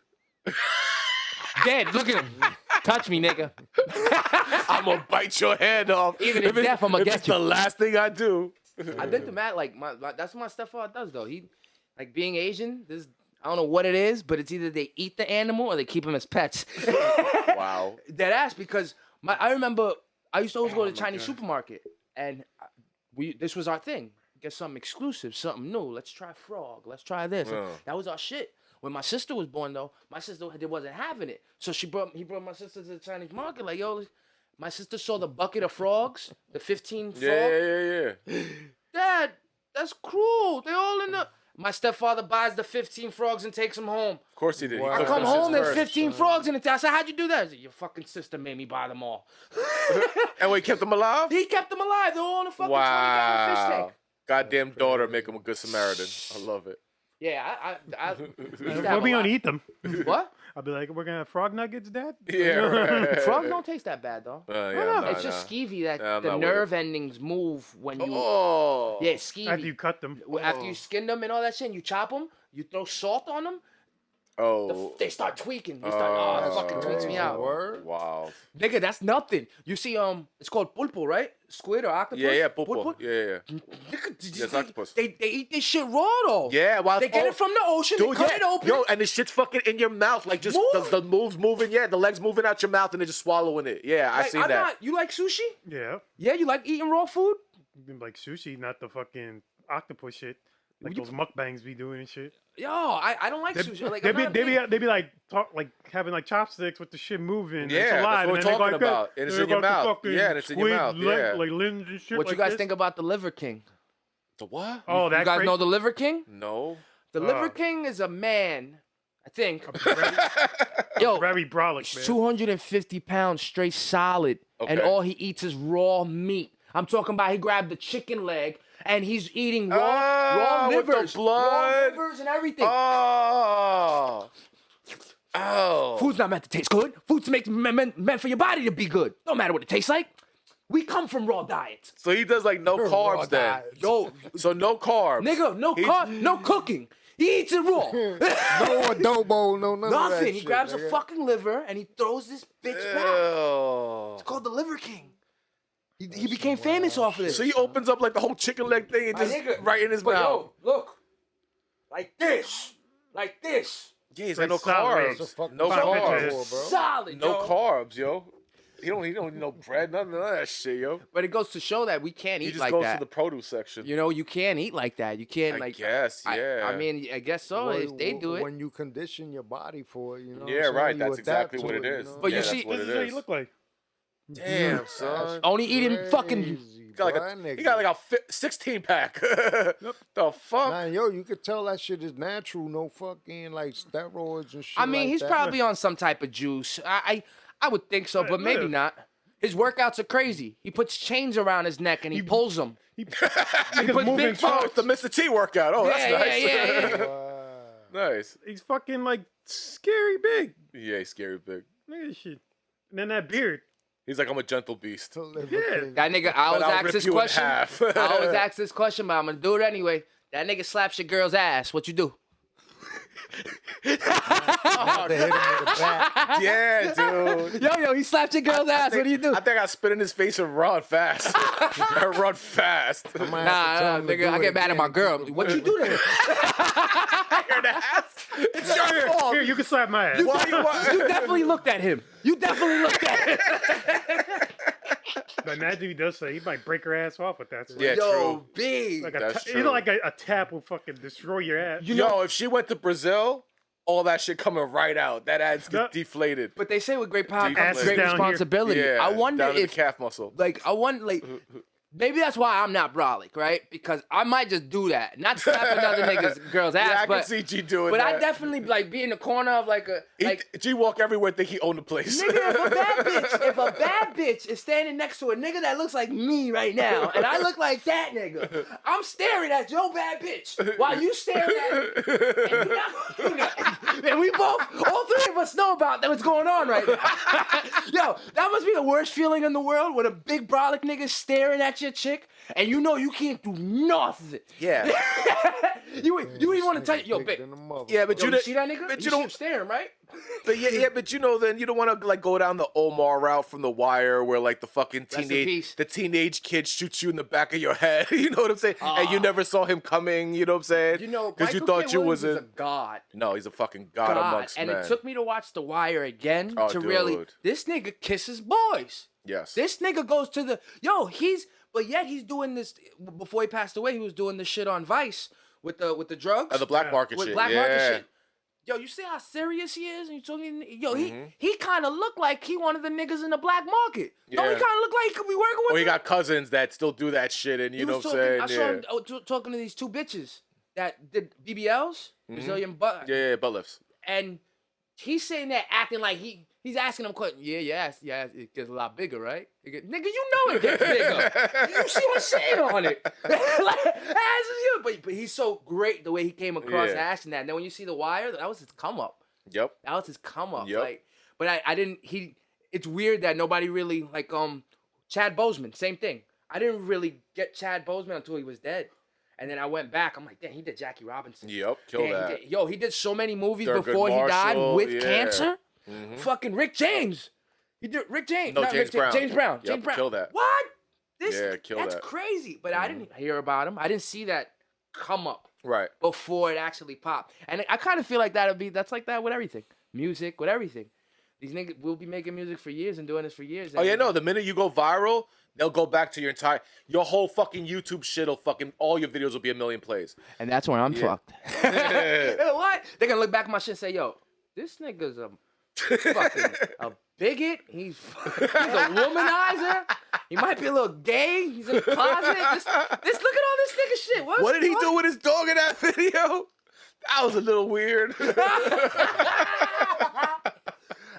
Speaker 3: dead, look at him. Touch me, nigga.
Speaker 2: I'm gonna bite your hand off.
Speaker 3: Even in death, I'm gonna get
Speaker 2: it's
Speaker 3: you.
Speaker 2: the last thing I do.
Speaker 3: I've been to Matt, like, that's what my stepfather does, though. He, like, being Asian, I don't know what it is, but it's either they eat the animal or they keep them as pets.
Speaker 2: Wow.
Speaker 3: Dead ass, because I remember I used to always go to the Chinese supermarket, and this was our thing. Get something exclusive, something new. Let's try frog. Let's try this.
Speaker 2: Yeah.
Speaker 3: That was our shit. When my sister was born, though, my sister wasn't having it. So he brought my sister to the Chinese market. Like, yo, my sister saw the bucket of frogs, the 15 frogs.
Speaker 2: Yeah.
Speaker 3: Dad, that's cruel. They all in the. My stepfather buys the 15 frogs and takes them home.
Speaker 2: Of course he did. He
Speaker 1: Wow.
Speaker 3: I
Speaker 2: cooked
Speaker 3: come
Speaker 2: them shits
Speaker 3: home, there's
Speaker 2: first.
Speaker 3: 15 frogs in it. I said, how'd you do that? I said, your fucking sister made me buy them all.
Speaker 2: And we kept them alive?
Speaker 3: He kept them alive. They're all in a fucking 20-gallon fish
Speaker 2: Wow.
Speaker 3: tank.
Speaker 2: Goddamn daughter make him a good Samaritan. I love it.
Speaker 3: Yeah, I used to have
Speaker 4: We're
Speaker 3: a
Speaker 4: gonna
Speaker 3: lot.
Speaker 4: eat them.
Speaker 3: What?
Speaker 4: I'll be like, we're gonna have frog nuggets, Dad.
Speaker 2: Yeah, right.
Speaker 3: Frogs don't taste that bad, though. It's just skeevy that
Speaker 2: Yeah, I'm
Speaker 3: the
Speaker 2: not with
Speaker 3: nerve endings move when you...
Speaker 2: Oh.
Speaker 3: Yeah, it's skeevy.
Speaker 4: After you cut them.
Speaker 3: After you skin them and all that shit, and you chop them, you throw salt on them,
Speaker 2: Oh.
Speaker 3: they start tweaking. They start, it fucking tweaks me out.
Speaker 1: Word?
Speaker 2: Wow.
Speaker 3: Nigga, that's nothing. You see, it's called pulpo, right? Squid or octopus?
Speaker 2: Yeah, pulpo. Yeah.
Speaker 3: Nigga,
Speaker 2: It's octopus.
Speaker 3: They eat this shit raw, though.
Speaker 2: Yeah, while
Speaker 3: They get it from the ocean,
Speaker 2: Dude,
Speaker 3: they cut it open.
Speaker 2: Yo, and the shit's fucking in your mouth, like just
Speaker 3: Move.
Speaker 2: the moves moving. Yeah, the legs moving out your mouth, and they're just swallowing it. Yeah, I
Speaker 3: Like,
Speaker 2: seen that.
Speaker 3: You like sushi?
Speaker 4: Yeah.
Speaker 3: Yeah, you like eating raw food?
Speaker 4: Like sushi, not the fucking octopus shit. Like those mukbangs be doing and shit.
Speaker 3: Yo, I don't like sushi. Like, I'm not
Speaker 4: They
Speaker 3: big-
Speaker 4: be like having like chopsticks with the shit moving. and
Speaker 2: Yeah,
Speaker 4: it's
Speaker 2: that's
Speaker 4: alive,
Speaker 2: what we're
Speaker 4: and then they go
Speaker 2: talking
Speaker 4: like that.
Speaker 2: about, and it's
Speaker 4: They
Speaker 2: in your
Speaker 4: got the
Speaker 2: mouth.
Speaker 4: fucking
Speaker 2: Yeah, and it's in your
Speaker 4: squid
Speaker 2: mouth,
Speaker 4: leg-
Speaker 2: yeah.
Speaker 4: like limbs and shit.
Speaker 3: What
Speaker 4: like
Speaker 3: you guys
Speaker 4: this.
Speaker 3: think about the Liver King?
Speaker 2: The what?
Speaker 4: Oh,
Speaker 3: You
Speaker 4: that
Speaker 3: guys
Speaker 4: cra-
Speaker 3: know the Liver King?
Speaker 2: No.
Speaker 3: The Liver King is a man, I think.
Speaker 4: very,
Speaker 3: Yo,
Speaker 4: very brolic,
Speaker 3: he's
Speaker 4: man.
Speaker 3: 250 pounds straight solid, and
Speaker 2: Okay.
Speaker 3: all he eats is raw meat. I'm talking about he grabbed the chicken leg, and he's eating raw
Speaker 2: with the
Speaker 3: livers, raw
Speaker 2: blood.
Speaker 3: livers and everything.
Speaker 2: Oh.
Speaker 3: Food's not meant to taste good. Food's meant for your body to be good. No matter what it tastes like. We come from raw diets.
Speaker 2: So he does like no carbs then.
Speaker 3: Yo,
Speaker 2: So no carbs.
Speaker 3: nigga, no cooking. He eats it raw.
Speaker 1: No adobo, no none of that
Speaker 3: Nothing. He
Speaker 1: shit,
Speaker 3: grabs
Speaker 1: nigga.
Speaker 3: a fucking liver and he throws this bitch back.
Speaker 2: Ew.
Speaker 3: It's called the Liver King. He became famous off of this.
Speaker 2: So he opens up like the whole chicken leg thing and
Speaker 3: My
Speaker 2: just
Speaker 3: nigga,
Speaker 2: right in his
Speaker 3: but
Speaker 2: mouth.
Speaker 3: Yo, look. Like this.
Speaker 2: Yeah, he's got no
Speaker 4: Like solid.
Speaker 2: carbs.
Speaker 1: It's a fucking
Speaker 2: No
Speaker 4: solid
Speaker 2: carbs.
Speaker 4: bitch.
Speaker 1: bro.
Speaker 3: Solid,
Speaker 2: No
Speaker 3: yo.
Speaker 2: carbs, yo. He don't need no bread, none of that shit, yo.
Speaker 3: But it goes to show that we can't
Speaker 2: He
Speaker 3: eat
Speaker 2: just
Speaker 3: like
Speaker 2: goes
Speaker 3: that.
Speaker 2: to the produce section.
Speaker 3: You know, you can't eat like that. You can't
Speaker 2: I
Speaker 3: like.
Speaker 2: guess, yeah.
Speaker 3: I mean, I guess so.
Speaker 1: Well,
Speaker 3: if they do it.
Speaker 1: when you condition your body for it, you know.
Speaker 2: Yeah,
Speaker 1: what I'm
Speaker 2: right,
Speaker 1: saying? You
Speaker 2: that's
Speaker 1: adapt
Speaker 2: exactly
Speaker 1: to
Speaker 2: what it
Speaker 1: you
Speaker 2: is.
Speaker 1: know?
Speaker 3: But you
Speaker 2: Yeah,
Speaker 3: see-
Speaker 2: that's what
Speaker 4: This
Speaker 2: it
Speaker 4: is what
Speaker 2: is.
Speaker 4: you look like.
Speaker 2: Damn, son.
Speaker 3: Only eating fucking.
Speaker 2: He got like a 16 pack. The fuck?
Speaker 1: Man, yo, you could tell that shit is natural. No fucking like steroids and shit.
Speaker 3: I mean,
Speaker 1: like
Speaker 3: he's
Speaker 1: that.
Speaker 3: probably on some type of juice. I would think so, but maybe
Speaker 4: Look.
Speaker 3: not. His workouts are crazy. He puts chains around his neck and he pulls them.
Speaker 4: He
Speaker 3: puts
Speaker 4: moving
Speaker 3: big
Speaker 2: Oh, it's the Mr. T workout. Oh, that's
Speaker 3: Yeah,
Speaker 2: nice.
Speaker 3: yeah.
Speaker 1: Wow.
Speaker 2: Nice.
Speaker 4: He's fucking like scary big.
Speaker 2: Yeah, he's scary big.
Speaker 4: Look at this shit. And then that beard.
Speaker 2: He's like, I'm a gentle beast.
Speaker 1: To live
Speaker 4: Yeah.
Speaker 1: a king.
Speaker 3: That nigga, I always
Speaker 2: I'll
Speaker 3: ask
Speaker 2: rip
Speaker 3: this
Speaker 2: you in
Speaker 3: question.
Speaker 2: half.
Speaker 3: I always ask this question, but I'm gonna do it anyway. That nigga slaps your girl's ass. What you do?
Speaker 1: Have to hit him with a bat.
Speaker 2: Yeah, dude.
Speaker 3: Yo, he slapped your girl's ass. What do you do?
Speaker 2: I think I spit in his face and run fast. I run fast.
Speaker 1: I might have to
Speaker 3: Nah,
Speaker 1: tell him to
Speaker 3: nigga,
Speaker 1: do
Speaker 3: I
Speaker 1: it
Speaker 3: get mad at
Speaker 1: again.
Speaker 3: my girl. What you do to him?
Speaker 2: Your ass. It's your
Speaker 4: Here,
Speaker 2: fault.
Speaker 4: here, you can slap my ass.
Speaker 3: You definitely looked at him. You definitely looked at him.
Speaker 4: But imagine if he does say he might break her ass off with that. slap.
Speaker 2: Yeah,
Speaker 3: Yo,
Speaker 2: true.
Speaker 3: big.
Speaker 4: Like
Speaker 2: That's
Speaker 4: you
Speaker 2: true.
Speaker 4: know, like a tap will fucking destroy your ass.
Speaker 2: Yo, if she went to Brazil, all that shit coming right out. That ass
Speaker 4: No.
Speaker 2: gets deflated.
Speaker 3: But they say with great power
Speaker 2: Deep
Speaker 3: comes
Speaker 2: ass
Speaker 3: great
Speaker 4: down here.
Speaker 3: responsibility.
Speaker 2: Yeah,
Speaker 3: I wonder
Speaker 2: down to
Speaker 3: if,
Speaker 2: the calf muscle.
Speaker 3: like, maybe that's why I'm not brolic, right? Because I might just do that, not slap another nigga's girl's ass,
Speaker 2: Yeah, I can
Speaker 3: but
Speaker 2: see G doing
Speaker 3: but
Speaker 2: that.
Speaker 3: I definitely like be in the corner of like a like.
Speaker 2: G walk everywhere, think he owned the place.
Speaker 3: Nigga, if a bad bitch is standing next to a nigga that looks like me right now, and I look like that nigga, I'm staring at your bad bitch while you staring at me. And, and we both, all three of us know about what's going on right now. Yo, that must be the worst feeling in the world when a big brolic nigga staring at your chick, and you know you can't do nothing.
Speaker 2: Yeah.
Speaker 3: you even want to tell yo, babe.
Speaker 2: Yeah, but
Speaker 3: Yo,
Speaker 2: you
Speaker 3: you see that nigga?
Speaker 2: But
Speaker 3: You
Speaker 2: you
Speaker 3: see him
Speaker 2: don't.
Speaker 3: staring, right?
Speaker 2: But yeah, but you know, then you don't want to like go down the Omar route from The Wire, where like the fucking
Speaker 3: Rest in peace.
Speaker 2: teenage kid shoots you in the back of your head. You know what I'm saying? And you never saw him coming. You know what I'm saying?
Speaker 3: You know,
Speaker 2: because you
Speaker 3: Michael
Speaker 2: thought
Speaker 3: K.
Speaker 2: you
Speaker 3: Williams
Speaker 2: was
Speaker 3: is
Speaker 2: a
Speaker 3: a god.
Speaker 2: no, he's a fucking god amongst
Speaker 3: and
Speaker 2: men.
Speaker 3: it took me to watch The Wire again
Speaker 2: Oh,
Speaker 3: to really.
Speaker 2: dude.
Speaker 3: This nigga kisses boys.
Speaker 2: Yes.
Speaker 3: This nigga goes to the but yet he's doing this before he passed away. He was doing this shit on Vice with the drugs,
Speaker 2: the black market
Speaker 3: with
Speaker 2: shit.
Speaker 3: black
Speaker 2: yeah.
Speaker 3: market shit. Yo, you see how serious he is? And you talking, yo,
Speaker 2: Mm-hmm.
Speaker 3: he kind of looked like he one of the niggas in the black market. Don't he
Speaker 2: Yeah.
Speaker 3: kind of look like he could be working with?
Speaker 2: Or you
Speaker 3: them?
Speaker 2: got cousins that still do that shit, and you
Speaker 3: He
Speaker 2: know
Speaker 3: was
Speaker 2: what I'm
Speaker 3: talking.
Speaker 2: saying?
Speaker 3: I saw him talking to these two bitches that did BBLs, Brazilian butt.
Speaker 2: Yeah, butt lifts.
Speaker 3: And he's saying that acting like he's asking them questions. Yeah, it gets a lot bigger, right? Nigga, you know it gets bigger. You see what I'm saying on it? But he's so great the way he came across
Speaker 2: Yeah.
Speaker 3: asking that. And then when you see The Wire, that was his come up.
Speaker 2: Yep.
Speaker 3: That was his come up.
Speaker 2: Yep.
Speaker 3: Like, but I didn't. It's weird that nobody really like Chad Boseman. Same thing. I didn't really get Chad Boseman until he was dead. And then I went back. I'm like, damn, he did Jackie Robinson.
Speaker 2: Yep. Kill
Speaker 3: Damn,
Speaker 2: that.
Speaker 3: he did so many movies
Speaker 2: Thurgood
Speaker 3: before he died
Speaker 2: Marshall,
Speaker 3: with
Speaker 2: yeah.
Speaker 3: cancer.
Speaker 2: Mhm.
Speaker 3: Fucking Rick James. He did Rick James.
Speaker 2: No,
Speaker 3: not
Speaker 2: James
Speaker 3: Rick James,
Speaker 2: Brown.
Speaker 3: James Brown.
Speaker 2: Yep,
Speaker 3: James Brown.
Speaker 2: kill that.
Speaker 3: What?
Speaker 2: Kill
Speaker 3: that's
Speaker 2: that.
Speaker 3: crazy. But I didn't hear about him. I didn't see that come up
Speaker 2: Right.
Speaker 3: before it actually popped. And I kind of feel like that's like that with everything. Music, with everything. These niggas will be making music for years and doing this for years.
Speaker 2: Oh yeah, no. The minute you go viral, they'll go back to your whole fucking YouTube shit'll fucking all your videos will be 1 million plays.
Speaker 3: And that's when I'm fucked. You know what? They're gonna look back at my shit and say, yo, this nigga's a fucking a bigot. He's a womanizer. He might be a little gay. He's in the closet. This look at all this nigga shit.
Speaker 2: What did he do with his dog in that video? That was a little weird.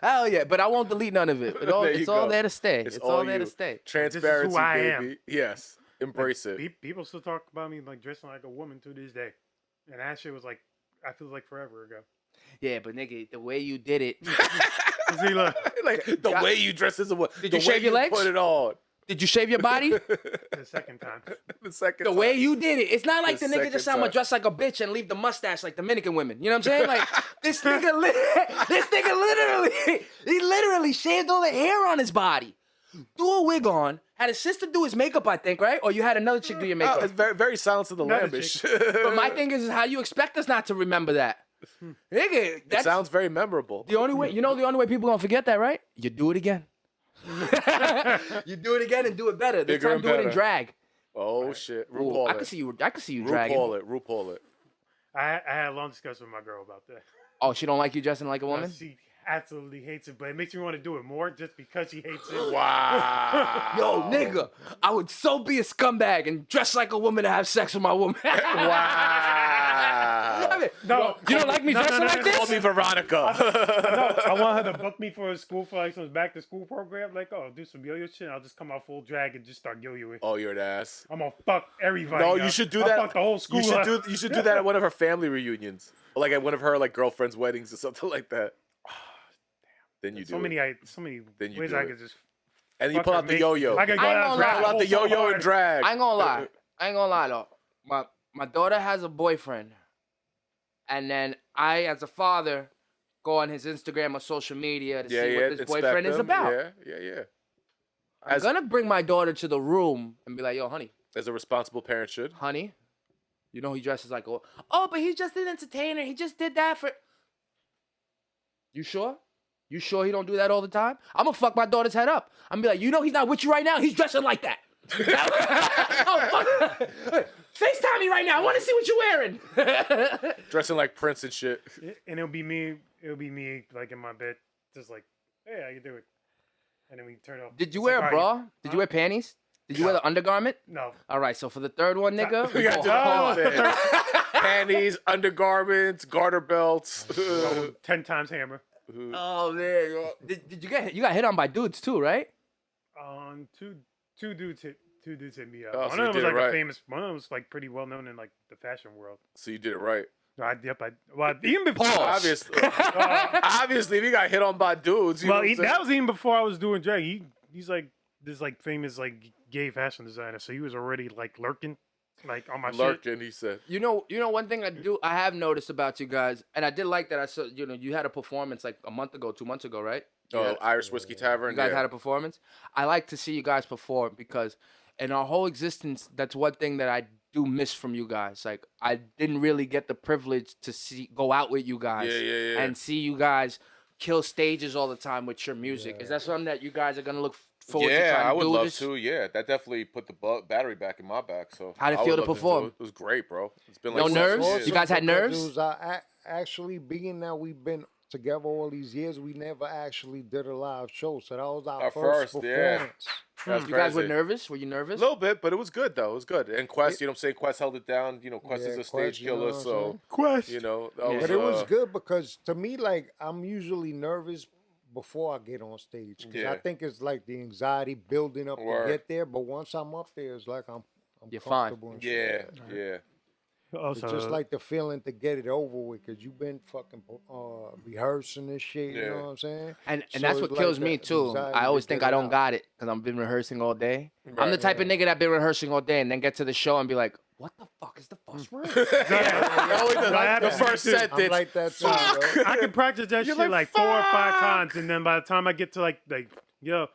Speaker 3: Hell yeah, but I won't delete none of it.
Speaker 2: There you
Speaker 3: It's all
Speaker 2: go.
Speaker 3: there to stay. It's all there
Speaker 2: you.
Speaker 3: to stay.
Speaker 2: Transparency,
Speaker 4: I
Speaker 2: baby.
Speaker 4: am.
Speaker 2: Yes. Embrace it.
Speaker 4: People still talk about me like dressing like a woman to this day, and that shit was like, I feel like forever ago.
Speaker 3: Yeah, but nigga, the way you did it.
Speaker 4: See, look,
Speaker 2: Like the way you dress is a what?
Speaker 3: Did
Speaker 2: the
Speaker 3: you shave
Speaker 2: way
Speaker 3: your legs?
Speaker 2: Put it on.
Speaker 3: Did you shave your body?
Speaker 4: the second time.
Speaker 2: The second.
Speaker 3: The
Speaker 2: time.
Speaker 3: way you did it. It's not like
Speaker 2: The
Speaker 3: the nigga just
Speaker 2: second
Speaker 3: I'm gonna
Speaker 2: time.
Speaker 3: dress like a bitch and leave the mustache like Dominican women. You know what I'm saying? Like this nigga literally shaved all the hair on his body. Threw a wig on, had his sister do his makeup, I think, right? Or you had another chick do your
Speaker 2: Oh,
Speaker 3: makeup.
Speaker 2: it's very, very Silence of the
Speaker 4: Another
Speaker 2: Lambish.
Speaker 3: But my thing is how you expect us not to remember that. Nigga,
Speaker 2: It
Speaker 3: that's
Speaker 2: sounds very memorable.
Speaker 3: the only way. You know the only way people gonna forget that, right? You do it again. You do it again and do it better. This
Speaker 2: Bigger
Speaker 3: time
Speaker 2: and
Speaker 3: do it in
Speaker 2: better.
Speaker 3: drag.
Speaker 2: Oh shit,
Speaker 3: Ooh,
Speaker 2: RuPaul
Speaker 3: I
Speaker 2: it.
Speaker 3: can see you. I can see you dragging.
Speaker 2: RuPaul it.
Speaker 4: I had a long discussion with my girl about that.
Speaker 3: Oh, she don't like you dressing like a
Speaker 4: No,
Speaker 3: woman.
Speaker 4: she absolutely hates it, but it makes me want to do it more just because she hates it.
Speaker 2: Wow.
Speaker 3: Yo, nigga, I would so be a scumbag and dress like a woman to have sex with my woman.
Speaker 2: Wow.
Speaker 3: I mean,
Speaker 4: No,
Speaker 3: you don't like me dressing like
Speaker 2: Call
Speaker 3: this?
Speaker 2: me Veronica.
Speaker 4: No, I want her to book me for a school for like some back to school program. Like, oh, do some yo-yo shit. I'll just come out full drag and just start yo-yoing.
Speaker 2: Oh, you're an ass.
Speaker 4: I'm gonna fuck everybody.
Speaker 2: No,
Speaker 4: up.
Speaker 2: you should do
Speaker 4: I'll
Speaker 2: that.
Speaker 4: Fuck the whole school.
Speaker 2: You should do that at one of her family reunions, or like at one of her like girlfriends' weddings or something like that. Then you do
Speaker 4: so
Speaker 2: it.
Speaker 4: many
Speaker 2: Then you
Speaker 4: ways
Speaker 2: do
Speaker 4: I
Speaker 2: it.
Speaker 4: could just.
Speaker 2: And then you
Speaker 4: fuck
Speaker 2: pull
Speaker 4: her,
Speaker 2: out the
Speaker 4: make-
Speaker 2: yo-yo.
Speaker 4: I could go
Speaker 3: I ain't
Speaker 4: out
Speaker 3: gonna
Speaker 4: and drag
Speaker 3: lie.
Speaker 2: Pull out the
Speaker 4: so
Speaker 2: yo-yo
Speaker 4: hard.
Speaker 2: and drag.
Speaker 3: I ain't gonna lie. I ain't gonna lie though. My daughter has a boyfriend, and then I, as a father, go on his Instagram or social media to see what this
Speaker 2: inspect
Speaker 3: boyfriend is
Speaker 2: them.
Speaker 3: about.
Speaker 2: Yeah.
Speaker 3: I'm gonna bring my daughter to the room and be like, "Yo, honey,
Speaker 2: As a responsible parent should.
Speaker 3: honey, you know he dresses like a oh, but he's just an entertainer. He just did that for." You sure? You sure he don't do that all the time? I'm gonna fuck my daughter's head up. I'm gonna be like, you know he's not with you right now. He's dressing like that. Oh fuck! FaceTime me right now. I want to see what you're wearing.
Speaker 2: Dressing like Prince and shit.
Speaker 4: And it'll be me. It'll be me, like in my bed, just like, hey, how you doing? And then we turn off.
Speaker 3: Did you
Speaker 4: It's
Speaker 3: wear
Speaker 4: like,
Speaker 3: a
Speaker 4: all right,
Speaker 3: bra? Did you wear panties? Did you wear the undergarment?
Speaker 4: No.
Speaker 3: All right. So for the third one, nigga,
Speaker 2: We
Speaker 3: we
Speaker 2: gotta
Speaker 3: go
Speaker 2: do the whole
Speaker 3: hard.
Speaker 2: thing. Panties, undergarments, garter belts.
Speaker 4: 10 times hammer.
Speaker 3: Oh man, yo. Did you get you got hit on by dudes too, right?
Speaker 4: Two dudes hit me up.
Speaker 2: Oh,
Speaker 4: One
Speaker 2: so
Speaker 4: of
Speaker 2: you
Speaker 4: them was
Speaker 2: did
Speaker 4: like
Speaker 2: it right.
Speaker 4: a famous. One of them was like pretty well known in like the fashion world.
Speaker 2: So you did it right.
Speaker 4: Well, even before.
Speaker 2: Obviously, obviously, if you got hit on by dudes, you know
Speaker 4: Well,
Speaker 2: what I'm
Speaker 4: that
Speaker 2: saying?
Speaker 4: was even before I was doing drag. He's like this like famous like gay fashion designer, so he was already like lurking, like on my shit.
Speaker 2: Lurking, he said.
Speaker 3: You know one thing I have noticed about you guys, and I did like that. I saw you had a performance like a month ago, 2 months ago, right?
Speaker 2: Oh, Irish Whiskey Tavern.
Speaker 3: You guys
Speaker 2: yeah.
Speaker 3: had a performance. I like to see you guys perform because in our whole existence, that's one thing that I do miss from you guys. Like I didn't really get the privilege to go out with you guys
Speaker 2: Yeah.
Speaker 3: and see you guys kill stages all the time with your music. Is that something that you guys are gonna look forward to trying to
Speaker 2: I would
Speaker 3: do
Speaker 2: love
Speaker 3: this?
Speaker 2: to. Yeah, that definitely put the battery back in my back. So
Speaker 3: How'd it
Speaker 2: I
Speaker 3: feel
Speaker 2: would
Speaker 3: to
Speaker 2: love
Speaker 3: perform?
Speaker 2: do it. It was great, bro. It's been
Speaker 3: No
Speaker 2: like
Speaker 3: nerves?
Speaker 2: years.
Speaker 3: You guys had
Speaker 1: Because
Speaker 3: nerves?
Speaker 1: it was, actually, being that we've been together all these years, we never actually did a live show. So that was our first
Speaker 2: yeah.
Speaker 1: performance.
Speaker 2: That's
Speaker 3: You guys were
Speaker 2: crazy.
Speaker 3: nervous? Were you nervous?
Speaker 2: A little bit, but it was good though. It was good. And Quest, you know what I'm saying? Quest held it down. You know, Quest is a
Speaker 1: Quest,
Speaker 2: stage
Speaker 1: you know
Speaker 2: killer,
Speaker 1: what I'm
Speaker 2: so
Speaker 1: saying?
Speaker 4: Quest.
Speaker 2: you know. That
Speaker 3: Yeah.
Speaker 2: was,
Speaker 1: But it was good because to me, like, I'm usually nervous before I get on stage. Because
Speaker 2: Yeah.
Speaker 1: I think it's like the anxiety building up
Speaker 2: Word.
Speaker 1: to get there. But once I'm up there, it's like I'm
Speaker 3: You're fine.
Speaker 1: comfortable and
Speaker 2: Yeah,
Speaker 1: shit.
Speaker 2: yeah.
Speaker 4: Also,
Speaker 1: It's just like the feeling to get it over with because you've been fucking rehearsing this shit. You
Speaker 2: Yeah.
Speaker 1: know what I'm saying?
Speaker 3: And
Speaker 1: So
Speaker 3: that's
Speaker 1: it's
Speaker 3: what
Speaker 1: like
Speaker 3: kills
Speaker 1: the
Speaker 3: me too.
Speaker 1: anxiety
Speaker 3: I
Speaker 1: to
Speaker 3: always think
Speaker 1: get
Speaker 3: I
Speaker 1: it
Speaker 3: don't
Speaker 1: out.
Speaker 3: got it because I've been rehearsing all day. I'm the
Speaker 2: Right.
Speaker 3: type of nigga that been rehearsing all day and then get to the show and be like, "What the fuck is the first word?"
Speaker 2: Oh,
Speaker 4: that
Speaker 2: the
Speaker 4: happens
Speaker 2: first
Speaker 4: to me, too.
Speaker 2: sentence.
Speaker 1: I'm like that too, bro.
Speaker 4: I can practice that
Speaker 2: You're
Speaker 4: shit like 4 or 5
Speaker 2: "Fuck."
Speaker 4: times, and then by the time I get to like yo,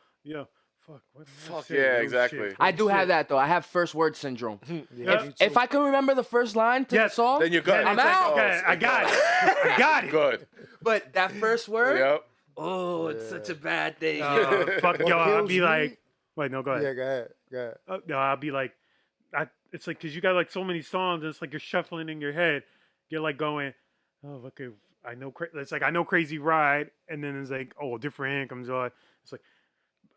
Speaker 4: fuck, what did I
Speaker 2: Fuck,
Speaker 4: say?
Speaker 2: yeah,
Speaker 4: Oh,
Speaker 2: exactly.
Speaker 4: shit.
Speaker 3: I do have
Speaker 4: Shit.
Speaker 3: that though. I have first word syndrome.
Speaker 1: Yeah, me
Speaker 3: If
Speaker 1: too.
Speaker 3: I can remember the first line to the
Speaker 4: Yes,
Speaker 3: song,
Speaker 2: Then you're good.
Speaker 4: Then
Speaker 3: I'm
Speaker 4: it's like,
Speaker 3: out.
Speaker 4: okay, I got it. I got it.
Speaker 2: Good.
Speaker 3: but that first word,
Speaker 2: Yep.
Speaker 3: oh, it's such a bad thing.
Speaker 4: Fuck,
Speaker 1: What
Speaker 4: yo, I'll
Speaker 1: kills
Speaker 4: be
Speaker 1: me-
Speaker 4: like, wait, no, go ahead.
Speaker 1: Yeah, go ahead. Go ahead.
Speaker 4: No, I'll be like, it's like because you got like so many songs, and it's like you're shuffling in your head. You're like going, oh, okay, I know. It's like I know Crazy Ride, and then it's like, oh, Different Hand comes on. It's like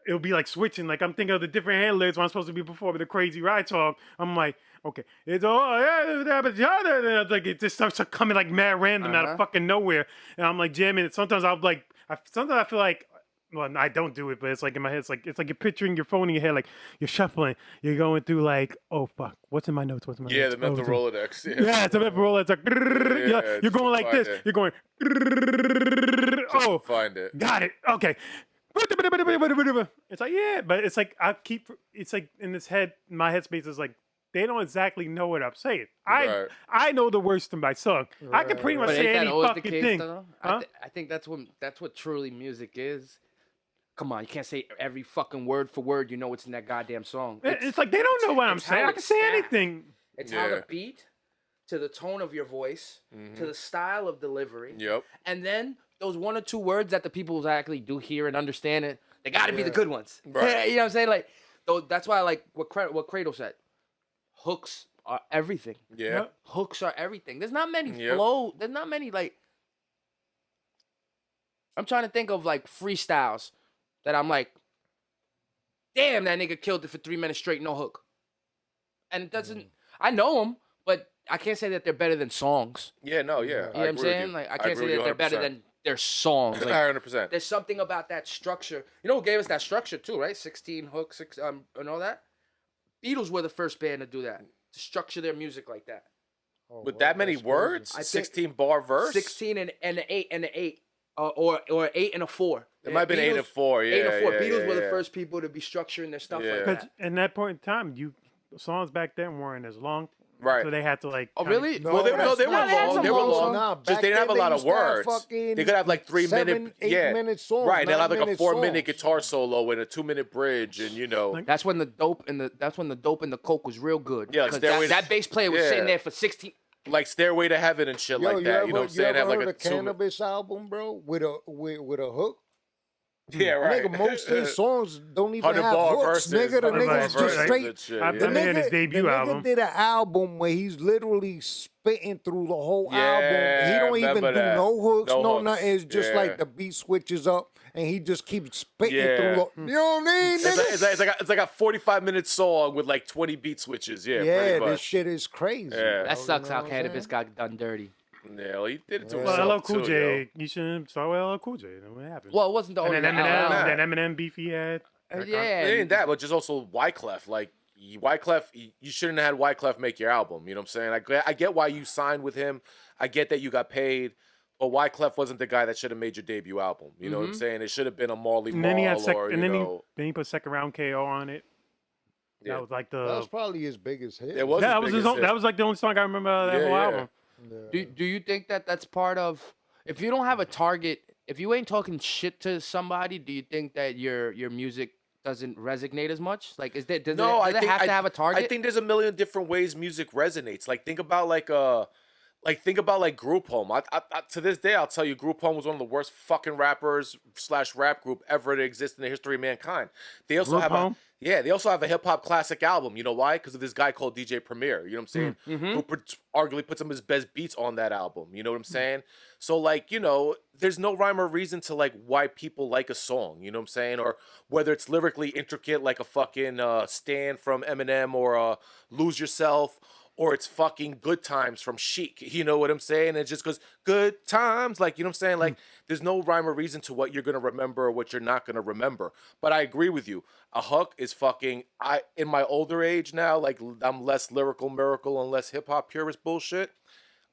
Speaker 4: it'll be like switching. Like I'm thinking of the Different Hand lyrics when I'm supposed to be before, but the Crazy Ride song, I'm like, okay, it's all yeah, like it just starts coming like mad random out of fucking nowhere, and I'm like jamming it. Sometimes I'll like, sometimes I feel like. Well, I don't do it, but it's like in my head. It's like you're picturing your phone in your head, like you're shuffling. You're going through like, oh fuck, what's in my notes? What's in my
Speaker 2: Yeah,
Speaker 4: notes?
Speaker 2: the mental
Speaker 4: Oh,
Speaker 2: Rolodex.
Speaker 4: yeah, it's a mental Rolodex. It's like,
Speaker 2: Yeah,
Speaker 4: you're going like
Speaker 2: find
Speaker 4: this.
Speaker 2: it.
Speaker 4: You're going.
Speaker 2: Just
Speaker 4: Oh,
Speaker 2: find it.
Speaker 4: got it. Okay. It's like yeah, but it's like it's like in this head, my headspace is like they don't exactly know what I'm saying.
Speaker 2: Right.
Speaker 4: I know the words to my song. I can pretty much
Speaker 3: But
Speaker 4: say
Speaker 3: ain't that
Speaker 4: any
Speaker 3: always the
Speaker 4: fucking
Speaker 3: case,
Speaker 4: thing.
Speaker 3: though?
Speaker 4: Huh?
Speaker 3: I think that's what truly music is. Come on, you can't say every fucking word for word. You know what's in that goddamn song.
Speaker 4: It's like they don't know what I'm
Speaker 3: it's how
Speaker 4: saying. I can
Speaker 3: it's
Speaker 4: say
Speaker 3: sound.
Speaker 4: anything.
Speaker 3: It's how
Speaker 2: Yeah.
Speaker 3: the beat, to the tone of your voice, to the style of delivery,
Speaker 2: Yep.
Speaker 3: and then those 1 or 2 words that the people actually do hear and understand it, they got to be the
Speaker 1: Yeah.
Speaker 3: good ones.
Speaker 2: Right.
Speaker 3: You know what I'm saying? Like, that's why I like what Cradle said. Hooks are everything.
Speaker 2: Yeah.
Speaker 4: Yep.
Speaker 3: Hooks are everything. There's not many
Speaker 2: Yep.
Speaker 3: flow. There's not many like. I'm trying to think of like freestyles that I'm like, damn, that nigga killed it for 3 minutes straight, no hook. And it doesn't. I know them, but I can't say that they're better than songs.
Speaker 2: Yeah, no, yeah.
Speaker 3: You know what I'm saying? Like I can't say
Speaker 2: agree
Speaker 3: that
Speaker 2: with
Speaker 3: they're
Speaker 2: you
Speaker 3: better
Speaker 2: 100%.
Speaker 3: than their songs. Like,
Speaker 2: 100%.
Speaker 3: there's something about that structure. You know who gave us that structure too, right? 16 hooks, and all that. Beatles were the first band to do that, to structure their music like that.
Speaker 1: Oh,
Speaker 2: With
Speaker 1: wow,
Speaker 2: that many
Speaker 1: that's
Speaker 2: words,
Speaker 1: crazy.
Speaker 3: I think
Speaker 2: 16 bar verse.
Speaker 3: 16 and an 8 and an 8, or 8 and a 4.
Speaker 2: It might have been 8 and 4. Yeah,
Speaker 3: 8 and 4.
Speaker 2: yeah,
Speaker 3: Beatles
Speaker 2: yeah,
Speaker 3: were the
Speaker 2: yeah.
Speaker 3: first people to be structuring their stuff
Speaker 2: Yeah.
Speaker 3: like
Speaker 4: Because
Speaker 3: that.
Speaker 4: in that point in time, songs back then weren't as long,
Speaker 2: Right.
Speaker 4: so they had to like.
Speaker 3: Oh,
Speaker 4: kinda-
Speaker 3: really?
Speaker 2: Well, they were
Speaker 3: No, they had
Speaker 2: long.
Speaker 3: some
Speaker 2: They were
Speaker 3: long
Speaker 2: long.
Speaker 3: songs.
Speaker 1: Nah,
Speaker 2: Just
Speaker 1: back
Speaker 2: they didn't have a
Speaker 1: then
Speaker 2: lot of
Speaker 1: used to have
Speaker 2: words.
Speaker 1: fucking
Speaker 2: They could have like 3
Speaker 1: 7,
Speaker 2: minute,
Speaker 1: 8 minute songs.
Speaker 2: right. They'll have like a
Speaker 1: 9-minute
Speaker 2: 4-minute
Speaker 1: songs.
Speaker 2: guitar solo and a 2-minute bridge, and
Speaker 4: Like-
Speaker 3: That's when the dope and the coke was real good.
Speaker 2: Yeah, like
Speaker 3: 'Cause
Speaker 2: Stairway to-
Speaker 3: that bass player was
Speaker 2: yeah.
Speaker 3: sitting there for 16.
Speaker 2: like Stairway to Heaven and shit like that. You know what I'm saying?
Speaker 1: You
Speaker 2: Have
Speaker 1: ever
Speaker 2: like
Speaker 1: heard
Speaker 2: a
Speaker 1: a Cannabis album, bro, with a hook?
Speaker 2: Yeah, right.
Speaker 1: Nigga, most of his songs don't even
Speaker 2: 100
Speaker 1: have
Speaker 2: bar
Speaker 1: hooks,
Speaker 2: verses,
Speaker 1: nigga. The
Speaker 2: 100 bar
Speaker 1: nigga's just
Speaker 2: verses
Speaker 1: straight.
Speaker 2: and shit,
Speaker 4: I've
Speaker 1: The
Speaker 4: been in his
Speaker 1: nigga,
Speaker 4: debut
Speaker 1: the nigga
Speaker 4: album.
Speaker 1: did an album where he's literally spitting through the whole
Speaker 2: Yeah,
Speaker 1: album. He don't even
Speaker 2: remember
Speaker 1: do
Speaker 2: that.
Speaker 1: no hooks,
Speaker 2: No
Speaker 1: no
Speaker 2: hooks.
Speaker 1: nothing. It's just
Speaker 2: Yeah.
Speaker 1: like the beat switches up and he just keeps spitting
Speaker 2: Yeah.
Speaker 1: through. You know what I mean,
Speaker 2: It's
Speaker 1: nigga?
Speaker 2: like a 45-minute song with like 20 beat switches. Yeah,
Speaker 1: Yeah,
Speaker 2: pretty
Speaker 1: this
Speaker 2: much.
Speaker 1: shit is crazy.
Speaker 2: Yeah.
Speaker 1: bro,
Speaker 3: That sucks
Speaker 1: you know
Speaker 3: how
Speaker 1: what I'm
Speaker 3: cannabis
Speaker 1: saying?
Speaker 3: got done dirty.
Speaker 2: Yeah, well, he did it to
Speaker 1: Yeah.
Speaker 4: Well,
Speaker 2: himself
Speaker 4: LL Cool
Speaker 2: too, yo.
Speaker 4: J, you shouldn't start with LL Cool J. Then what happened?
Speaker 3: Well, it wasn't the only.
Speaker 4: and then
Speaker 3: album.
Speaker 4: Eminem, then Eminem beef he had.
Speaker 3: Yeah,
Speaker 2: It ain't that, but just also Wyclef. Like Wyclef, you shouldn't have had Wyclef make your album. You know what I'm saying? I get why you signed with him. I get that you got paid, but Wyclef wasn't the guy that should have made your debut album. You know what I'm saying? It should have been a Marley
Speaker 4: And then he had
Speaker 2: Marl or
Speaker 4: and
Speaker 2: you
Speaker 4: then
Speaker 2: know.
Speaker 4: he put Second Round KO on it.
Speaker 2: Yeah.
Speaker 4: That was like
Speaker 1: That was
Speaker 4: the.
Speaker 1: probably his biggest hit.
Speaker 2: It was
Speaker 4: Yeah,
Speaker 2: his
Speaker 4: that was his
Speaker 2: biggest
Speaker 4: own,
Speaker 2: hit.
Speaker 4: that was like the only song I remember out of that
Speaker 2: Yeah,
Speaker 4: whole
Speaker 2: yeah.
Speaker 4: album.
Speaker 1: Yeah.
Speaker 3: Do you think that that's part of? If you don't have a target, if you ain't talking shit to somebody, do you think that your music doesn't resonate as much? Like, does it have to have a target?
Speaker 2: I think there's a million different ways music resonates. Like think about like Group Home. I to this day I'll tell you Group Home was one of the worst fucking rappers / rap group ever to exist in the history of mankind. They also
Speaker 4: Group
Speaker 2: have
Speaker 4: Home?
Speaker 2: they also have a hip hop classic album. You know why? Because of this guy called DJ Premier. You know what I'm saying? Who arguably put some of his best beats on that album. You know what I'm saying? So like, you know, there's no rhyme or reason to like why people like a song. You know what I'm saying? Or whether it's lyrically intricate like a fucking Stand from Eminem or Lose Yourself. Or it's fucking Good Times from Chic. You know what I'm saying? It just goes, good times. Like, you know what I'm saying? Like, there's no rhyme or reason to what you're going to remember or what you're not going to remember. But I agree with you. A hook is fucking, in my older age now, like, I'm less lyrical miracle and less hip-hop purist bullshit.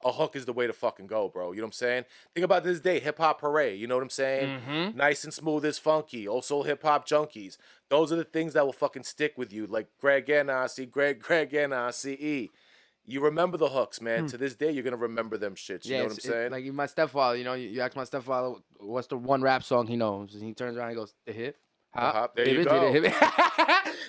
Speaker 2: A hook is the way to fucking go, bro. You know what I'm saying? Think about this day, hip-hop hooray. You know what I'm saying? Nice and smooth as funky. Also hip-hop junkies. Those are the things that will fucking stick with you. Like, Greg N.I.C., Greg N.I.C.E. You remember the hooks, man. To this day, you're gonna remember them shits. You know what I'm saying?
Speaker 3: Like my stepfather, you know, you ask my stepfather what's the one rap song he knows, and he turns around and goes, "The hip,
Speaker 2: hop, there you
Speaker 3: hip,
Speaker 2: go.
Speaker 3: hip, hip."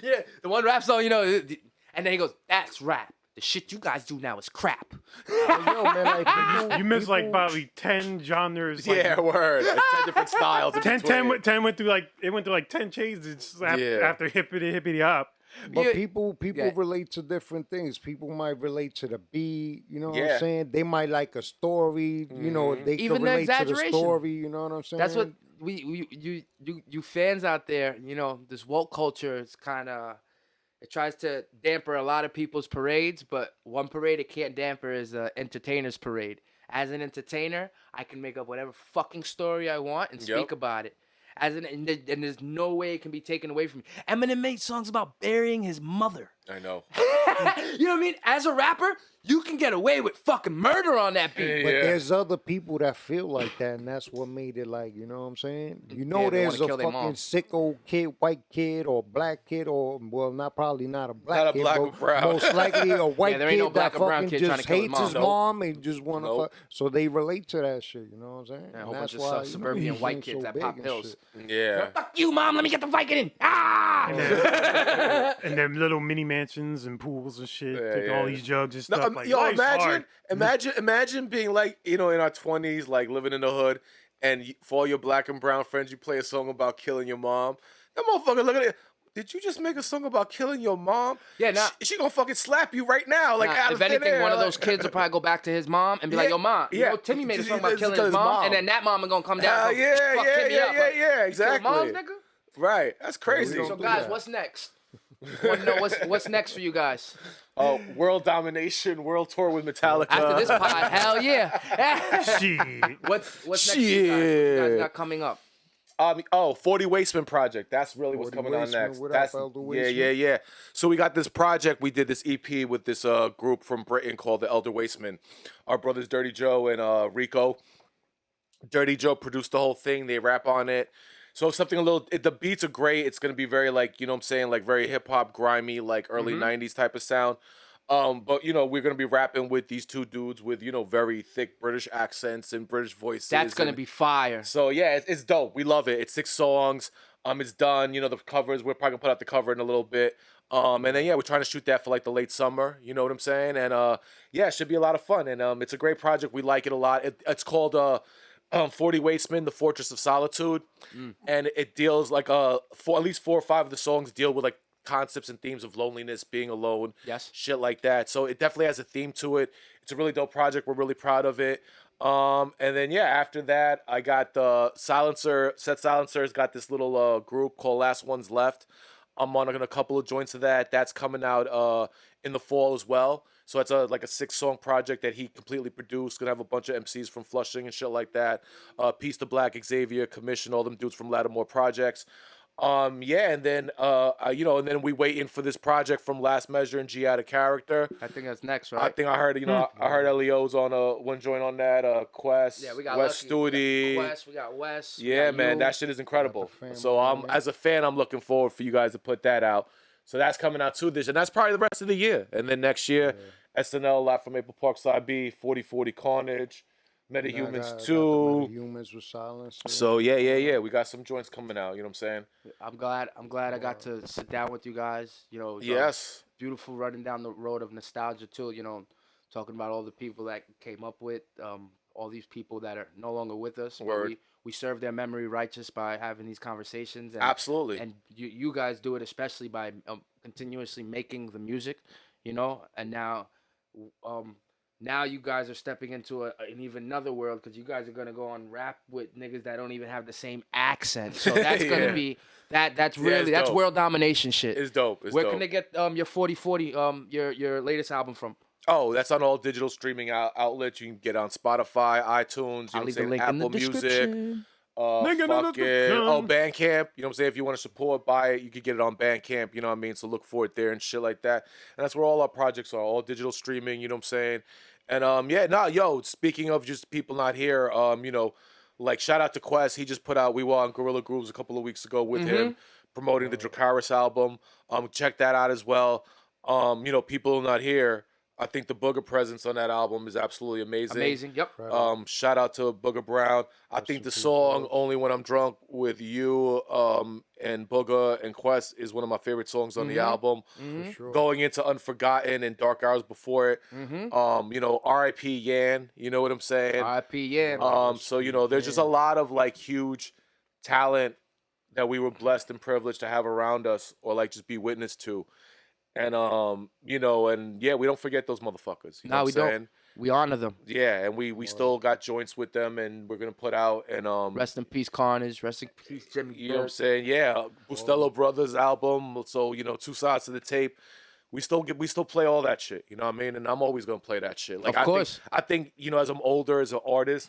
Speaker 3: Yeah, the one rap song, you know, and then he goes, "That's rap. The shit you guys do now is crap."
Speaker 1: Yo, man, like,
Speaker 4: You missed like
Speaker 1: people-
Speaker 4: probably 10 genres. Like,
Speaker 2: Yeah, word. Like 10 different styles. in
Speaker 4: 10
Speaker 2: between.
Speaker 4: 10 went through like 10 changes
Speaker 2: Yeah.
Speaker 4: after hippity hop.
Speaker 1: But
Speaker 3: Yeah.
Speaker 1: people
Speaker 3: Yeah.
Speaker 1: relate to different things. People might relate to the beat, you know what
Speaker 2: Yeah.
Speaker 1: I'm saying? They might like a story, you know, they
Speaker 3: Even
Speaker 1: can
Speaker 3: the
Speaker 1: relate to the
Speaker 3: exaggeration.
Speaker 1: story, you know what I'm saying?
Speaker 3: That's what you fans out there, you know, this woke culture is kind of, it tries to damper a lot of people's parades, but one parade it can't damper is the entertainer's parade. As an entertainer, I can make up whatever fucking story I want and speak
Speaker 2: Yep.
Speaker 3: about it. And there's no way it can be taken away from me. Eminem made songs about burying his mother.
Speaker 2: I know.
Speaker 3: You know what I mean? As a rapper, you can get away with fucking murder on that beat.
Speaker 1: But
Speaker 2: Yeah.
Speaker 1: there's other people that feel like that, and that's what made it like, you know what I'm saying? You know,
Speaker 3: Yeah, they
Speaker 1: there's
Speaker 3: wanna
Speaker 1: a
Speaker 3: kill their
Speaker 1: fucking
Speaker 3: mom.
Speaker 1: sicko kid, white kid, or black kid, or well, probably not a black
Speaker 2: Not a
Speaker 1: kid,
Speaker 2: black
Speaker 1: but
Speaker 2: or brown.
Speaker 1: most likely a white
Speaker 3: there ain't
Speaker 1: kid
Speaker 3: no black
Speaker 1: that
Speaker 3: or brown
Speaker 1: fucking
Speaker 3: kid trying
Speaker 1: just
Speaker 3: to kill his
Speaker 1: hates his
Speaker 3: mom.
Speaker 2: Nope.
Speaker 1: mom and just want to
Speaker 2: Nope.
Speaker 1: fuck. So they relate to that shit, you know what I'm saying?
Speaker 3: Yeah, a
Speaker 1: And
Speaker 3: whole bunch
Speaker 1: that's
Speaker 3: of
Speaker 1: why, you know,
Speaker 3: suburban
Speaker 1: he's
Speaker 3: white
Speaker 1: been
Speaker 3: kids
Speaker 1: so
Speaker 3: that
Speaker 1: big
Speaker 3: pop
Speaker 1: and
Speaker 3: pills.
Speaker 1: shit.
Speaker 2: Yeah.
Speaker 3: Fuck you, mom. Let me get the Vicodin. Ah!
Speaker 4: And them little mini mansions and pools and shit.
Speaker 2: Yeah,
Speaker 4: taking all
Speaker 2: yeah.
Speaker 4: these jugs and
Speaker 2: No,
Speaker 4: stuff. Like,
Speaker 2: yo,
Speaker 4: life's hard.
Speaker 2: imagine being like, you know, in our 20s, like living in the hood, and for all your black and brown friends, you play a song about killing your mom. That motherfucker look at it. Did you just make a song about killing your mom?
Speaker 3: Yeah, nah.
Speaker 2: She gonna fucking slap you right now, like out
Speaker 3: if
Speaker 2: of thin
Speaker 3: anything,
Speaker 2: air,
Speaker 3: one of
Speaker 2: like-
Speaker 3: those kids will probably go back to his mom and be like,
Speaker 2: Yeah,
Speaker 3: "Yo, mom, you
Speaker 2: yeah.
Speaker 3: know Timmy made a
Speaker 2: Just-
Speaker 3: song about
Speaker 2: just
Speaker 3: killing
Speaker 2: kill
Speaker 3: his
Speaker 2: his
Speaker 3: mom,"
Speaker 2: mom.
Speaker 3: and then that mom is gonna come down,
Speaker 2: Hell
Speaker 3: and
Speaker 2: yeah,
Speaker 3: fuck
Speaker 2: yeah,
Speaker 3: Timmy
Speaker 2: yeah,
Speaker 3: up.
Speaker 2: yeah,
Speaker 3: like,
Speaker 2: yeah,
Speaker 3: "You
Speaker 2: exactly.
Speaker 3: kill moms, nigga."
Speaker 2: Right, that's crazy.
Speaker 1: don't
Speaker 3: So
Speaker 1: do
Speaker 3: guys,
Speaker 1: that.
Speaker 3: what's next? Want to know what's next for you guys?
Speaker 2: World domination, world tour with Metallica.
Speaker 3: After this pod, hell yeah.
Speaker 4: Shit.
Speaker 3: What's next for you guys? What you guys
Speaker 2: Shit.
Speaker 3: got coming up?
Speaker 2: 40 Wasteman project. That's really what's
Speaker 1: 40
Speaker 2: coming on
Speaker 1: Wasteman,
Speaker 2: next.
Speaker 1: what up,
Speaker 2: That's
Speaker 1: Elder
Speaker 2: yeah,
Speaker 1: Wasteman?
Speaker 2: yeah. So we got this project. We did this EP with this group from Britain called the Elder Wasteman. Our brothers Dirty Joe and Rico. Dirty Joe produced the whole thing. They rap on it. So something a little. The beats are great. It's gonna be very like, you know what I'm saying, like very hip hop, grimy, like early '90s type of sound. But you know, we're gonna be rapping with these two dudes with, you know, very thick British accents and British voices.
Speaker 3: That's gonna
Speaker 2: and-
Speaker 3: be fire.
Speaker 2: So yeah, it's dope. We love it. It's 6 songs. It's done. You know, the covers. We're probably gonna put out the cover in a little bit. And then yeah, we're trying to shoot that for like the late summer. You know what I'm saying? And yeah, it should be a lot of fun. And it's a great project. We like it a lot. It's called 40 Wastemen, The Fortress of Solitude, and it deals like at least 4 or 5 of the songs deal with like concepts and themes of loneliness, being alone,
Speaker 3: Yes.
Speaker 2: shit like that. So it definitely has a theme to it. It's a really dope project. We're really proud of it. And then yeah, after that, I got the Set Silencer's got this little group called Last Ones Left. I'm on a couple of joints of that. That's coming out in the fall as well. So it's like a 6-song project that he completely produced. Gonna have a bunch of MCs from Flushing and shit like that. Peace to Black, Xavier, Commission, all them dudes from Lattimore Projects. Yeah, and then you know, and then we waiting for this project from Last Measure and G Out of Character.
Speaker 3: I think that's next,
Speaker 2: I
Speaker 3: right?
Speaker 2: think I heard, you know, I heard Leo's on one joint on that. Quest,
Speaker 3: Yeah, we got
Speaker 2: West
Speaker 3: Lucky, we
Speaker 2: Studi.
Speaker 3: got Quest, we got West. we
Speaker 2: Yeah,
Speaker 3: got
Speaker 2: man,
Speaker 3: you.
Speaker 2: that shit is incredible.
Speaker 1: family
Speaker 2: So
Speaker 1: on there.
Speaker 2: as a fan, I'm looking forward for you guys to put that out. So that's coming out too and that's probably the rest of the year. And then next year, SNL, Live from Maple Park Side B, 4040 Carnage, Metahumans 2.
Speaker 1: Metahumans with Silence.
Speaker 2: So yeah. We got some joints coming out. You know what I'm saying?
Speaker 3: I'm glad I got to sit down with you guys. You know, it was,
Speaker 2: Yes.
Speaker 3: beautiful running down the road of nostalgia too. You know, talking about all the people that came up with all these people that are no longer with us. but
Speaker 2: Word.
Speaker 3: We serve their memory righteous by having these conversations. And,
Speaker 2: Absolutely.
Speaker 3: And you guys do it especially by continuously making the music. You know, and now you guys are stepping into an even another world because you guys are gonna go on rap with niggas that don't even have the same accent. So that's
Speaker 2: Yeah.
Speaker 3: gonna be that's
Speaker 2: Yeah,
Speaker 3: really
Speaker 2: it's
Speaker 3: that's
Speaker 2: dope.
Speaker 3: world domination shit.
Speaker 2: It's dope.
Speaker 3: Where can they get your 4040 your latest album from?
Speaker 2: Oh, that's on all digital streaming outlets. You can get on Spotify, iTunes, you know
Speaker 3: I'll
Speaker 2: what I'm
Speaker 3: leave the
Speaker 2: saying,
Speaker 3: link in the
Speaker 2: Apple Music.
Speaker 3: description.
Speaker 4: Link in the
Speaker 2: Fucking
Speaker 4: description.
Speaker 2: Bandcamp. You know what I'm saying? If you want to support, buy it, you could get it on Bandcamp. You know what I mean? So look for it there and shit like that. And that's where all our projects are, all digital streaming. You know what I'm saying? And yeah, speaking of just people not here, you know, like shout out to Quest. He just put out. We were on Gorilla Grooves a couple of weeks ago with him, promoting the Dracarys album. Check that out as well. You know, people not here. I think the Booger presence on that album is absolutely amazing.
Speaker 3: Amazing. Yep.
Speaker 2: Shout out to Booger Brown. I think the song "Only When I'm Drunk" with you and Booger and Quest is one of my favorite songs on the album.
Speaker 1: For sure.
Speaker 2: Going into Unforgotten and Dark Hours before it. You know, R.I.P. Yan. You know what I'm saying?
Speaker 3: R.I.P. Yeah.
Speaker 2: So you know, there's just a lot of like huge talent that we were blessed and privileged to have around us, or like just be witness to. And you know, and yeah, we don't forget those motherfuckers. You know
Speaker 3: No,
Speaker 2: what
Speaker 3: we
Speaker 2: I'm saying?
Speaker 3: don't. We honor them.
Speaker 2: Yeah, and we still got joints with them, and we're gonna put out and
Speaker 3: Rest in peace, Carnage. Rest in peace, Jimmy.
Speaker 2: you know what I'm
Speaker 3: Burke.
Speaker 2: saying? Yeah, Bustelo Brothers album. So you know, 2 sides to the tape. We still play all that shit. You know what I mean? And I'm always gonna play that shit. Like
Speaker 3: Of course.
Speaker 2: I think you know, as I'm older as an artist,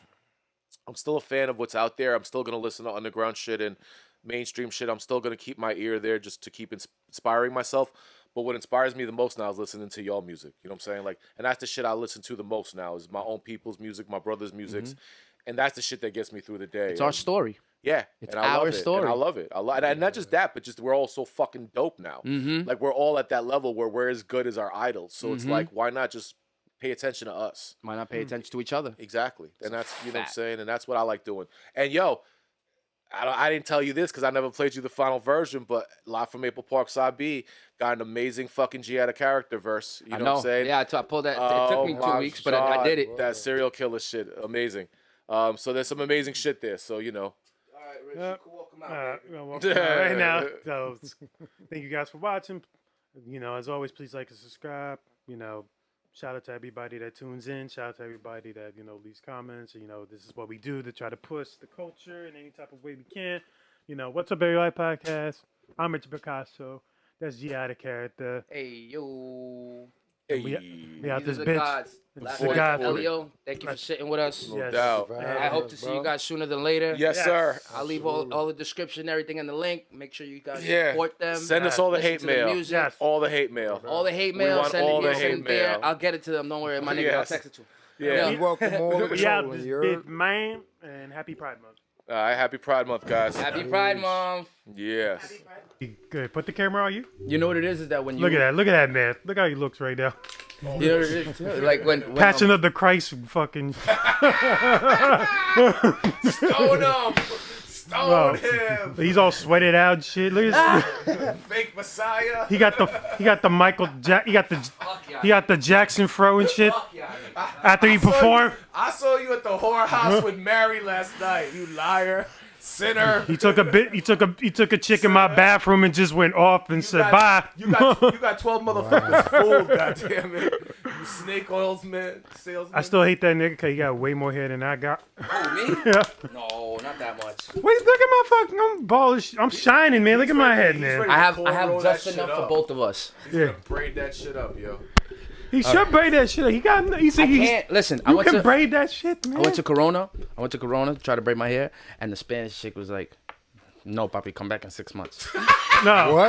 Speaker 2: I'm still a fan of what's out there. I'm still gonna listen to underground shit and mainstream shit. I'm still gonna keep my ear there just to keep inspiring myself. But what inspires me the most now is listening to y'all music. You know what I'm saying? Like, and that's the shit I listen to the most now is my own people's music, my brother's music, and that's the shit that gets me through the day.
Speaker 3: It's our story.
Speaker 2: Yeah,
Speaker 3: It's
Speaker 2: and I love
Speaker 3: our
Speaker 2: it,
Speaker 3: story.
Speaker 2: and I love it. And not just that, but just we're all so fucking dope now. Like we're all at that level where we're as good as our idols. So it's like, why not just pay attention to us?
Speaker 3: Why not pay attention to each other?
Speaker 2: Exactly, and that's you know what I'm
Speaker 3: fact.
Speaker 2: saying, and that's what I like doing. And yo, I didn't tell you this because I never played you the final version, but Live from Maple Park Side B got an amazing fucking G out of character verse. You know what I'm saying?
Speaker 3: Yeah, I pulled that. It took me
Speaker 2: Oh
Speaker 3: 2
Speaker 2: my
Speaker 3: weeks, but I did it.
Speaker 2: God, that serial killer shit, amazing. So there's some amazing shit there. So you know.
Speaker 3: All right, Rich,
Speaker 4: Yep.
Speaker 3: you can walk him out.
Speaker 4: We're gonna walk around right now. So thank you guys for watching. You know, as always, please like and subscribe. You know, shout out to everybody that tunes in. Shout out to everybody that, you know, leaves comments. You know, this is what we do to try to push the culture in any type of way we can. You know, what's up, everybody podcast? I'm Richard Picasso. That's G out of character.
Speaker 3: Hey, yo.
Speaker 2: Hey.
Speaker 4: We out
Speaker 3: These
Speaker 4: this
Speaker 3: are the
Speaker 4: bitch.
Speaker 3: gods.
Speaker 4: It's
Speaker 3: Last
Speaker 4: the
Speaker 3: one,
Speaker 4: gods.
Speaker 3: Elio, thank you for sitting with us.
Speaker 2: No
Speaker 4: Yes.
Speaker 2: doubt.
Speaker 3: I hope to see you guys sooner than later.
Speaker 2: Yes,
Speaker 4: Yes.
Speaker 2: sir.
Speaker 3: I'll leave all the description, everything in the link. Make sure you guys
Speaker 2: Yeah.
Speaker 3: support them.
Speaker 2: Send us all the
Speaker 3: Listen
Speaker 2: hate
Speaker 3: to
Speaker 2: mail.
Speaker 3: music.
Speaker 4: Yes.
Speaker 2: All the hate mail.
Speaker 3: All the hate
Speaker 2: We
Speaker 3: mail.
Speaker 2: want
Speaker 3: Send
Speaker 2: all
Speaker 3: it here,
Speaker 2: the
Speaker 3: send
Speaker 2: hate
Speaker 3: it there.
Speaker 2: mail.
Speaker 3: I'll get it to them. Don't worry, my nigga. I'll
Speaker 2: Yes.
Speaker 3: text it to him.
Speaker 2: Yeah.
Speaker 1: We welcome all of the
Speaker 4: We out
Speaker 1: trolling.
Speaker 4: this
Speaker 1: You
Speaker 4: bitch,
Speaker 1: heard?
Speaker 4: man. And happy Pride Month.
Speaker 2: All right. Happy Pride Month, guys.
Speaker 3: Happy Pride Month.
Speaker 2: Yes.
Speaker 4: Good. Put the camera on you.
Speaker 3: You know what it is that when you
Speaker 4: Look at that. Look at that man. Look how he looks right now.
Speaker 3: You know what it is too? Like when
Speaker 4: Passion of the Christ fucking.
Speaker 2: Stone him. Stone him.
Speaker 4: He's all sweated out and shit. Look at this.
Speaker 2: Fake Messiah.
Speaker 4: He got the Michael he got the Jackson fro and shit after he performed.
Speaker 2: I saw you at the whorehouse with Mary last night. You liar, sinner.
Speaker 4: He took a chick in my bathroom and just went off and said bye.
Speaker 2: You got 12 motherfuckers fooled. Goddamn it. You snake oils man. Salesman.
Speaker 4: I still hate that nigga because he got way more hair than I got.
Speaker 3: Oh, me?
Speaker 4: Yeah.
Speaker 3: No, not that much.
Speaker 4: Wait, look at my fucking I'm bald. I'm shining, man. Look at my head, man.
Speaker 3: I have
Speaker 2: Cornrow
Speaker 3: just
Speaker 2: that shit
Speaker 3: enough for
Speaker 2: up.
Speaker 3: both of us.
Speaker 4: Yeah.
Speaker 2: Braid that shit up, yo.
Speaker 4: He should braid that shit. He got. He said
Speaker 3: I
Speaker 4: he
Speaker 3: can't listen. I
Speaker 4: You
Speaker 3: went
Speaker 4: can
Speaker 3: to
Speaker 4: braid that shit, man.
Speaker 3: I went to Corona to try to braid my hair, and the Spanish chick was like, "No, papi, come back in 6 months."
Speaker 4: no.
Speaker 1: What?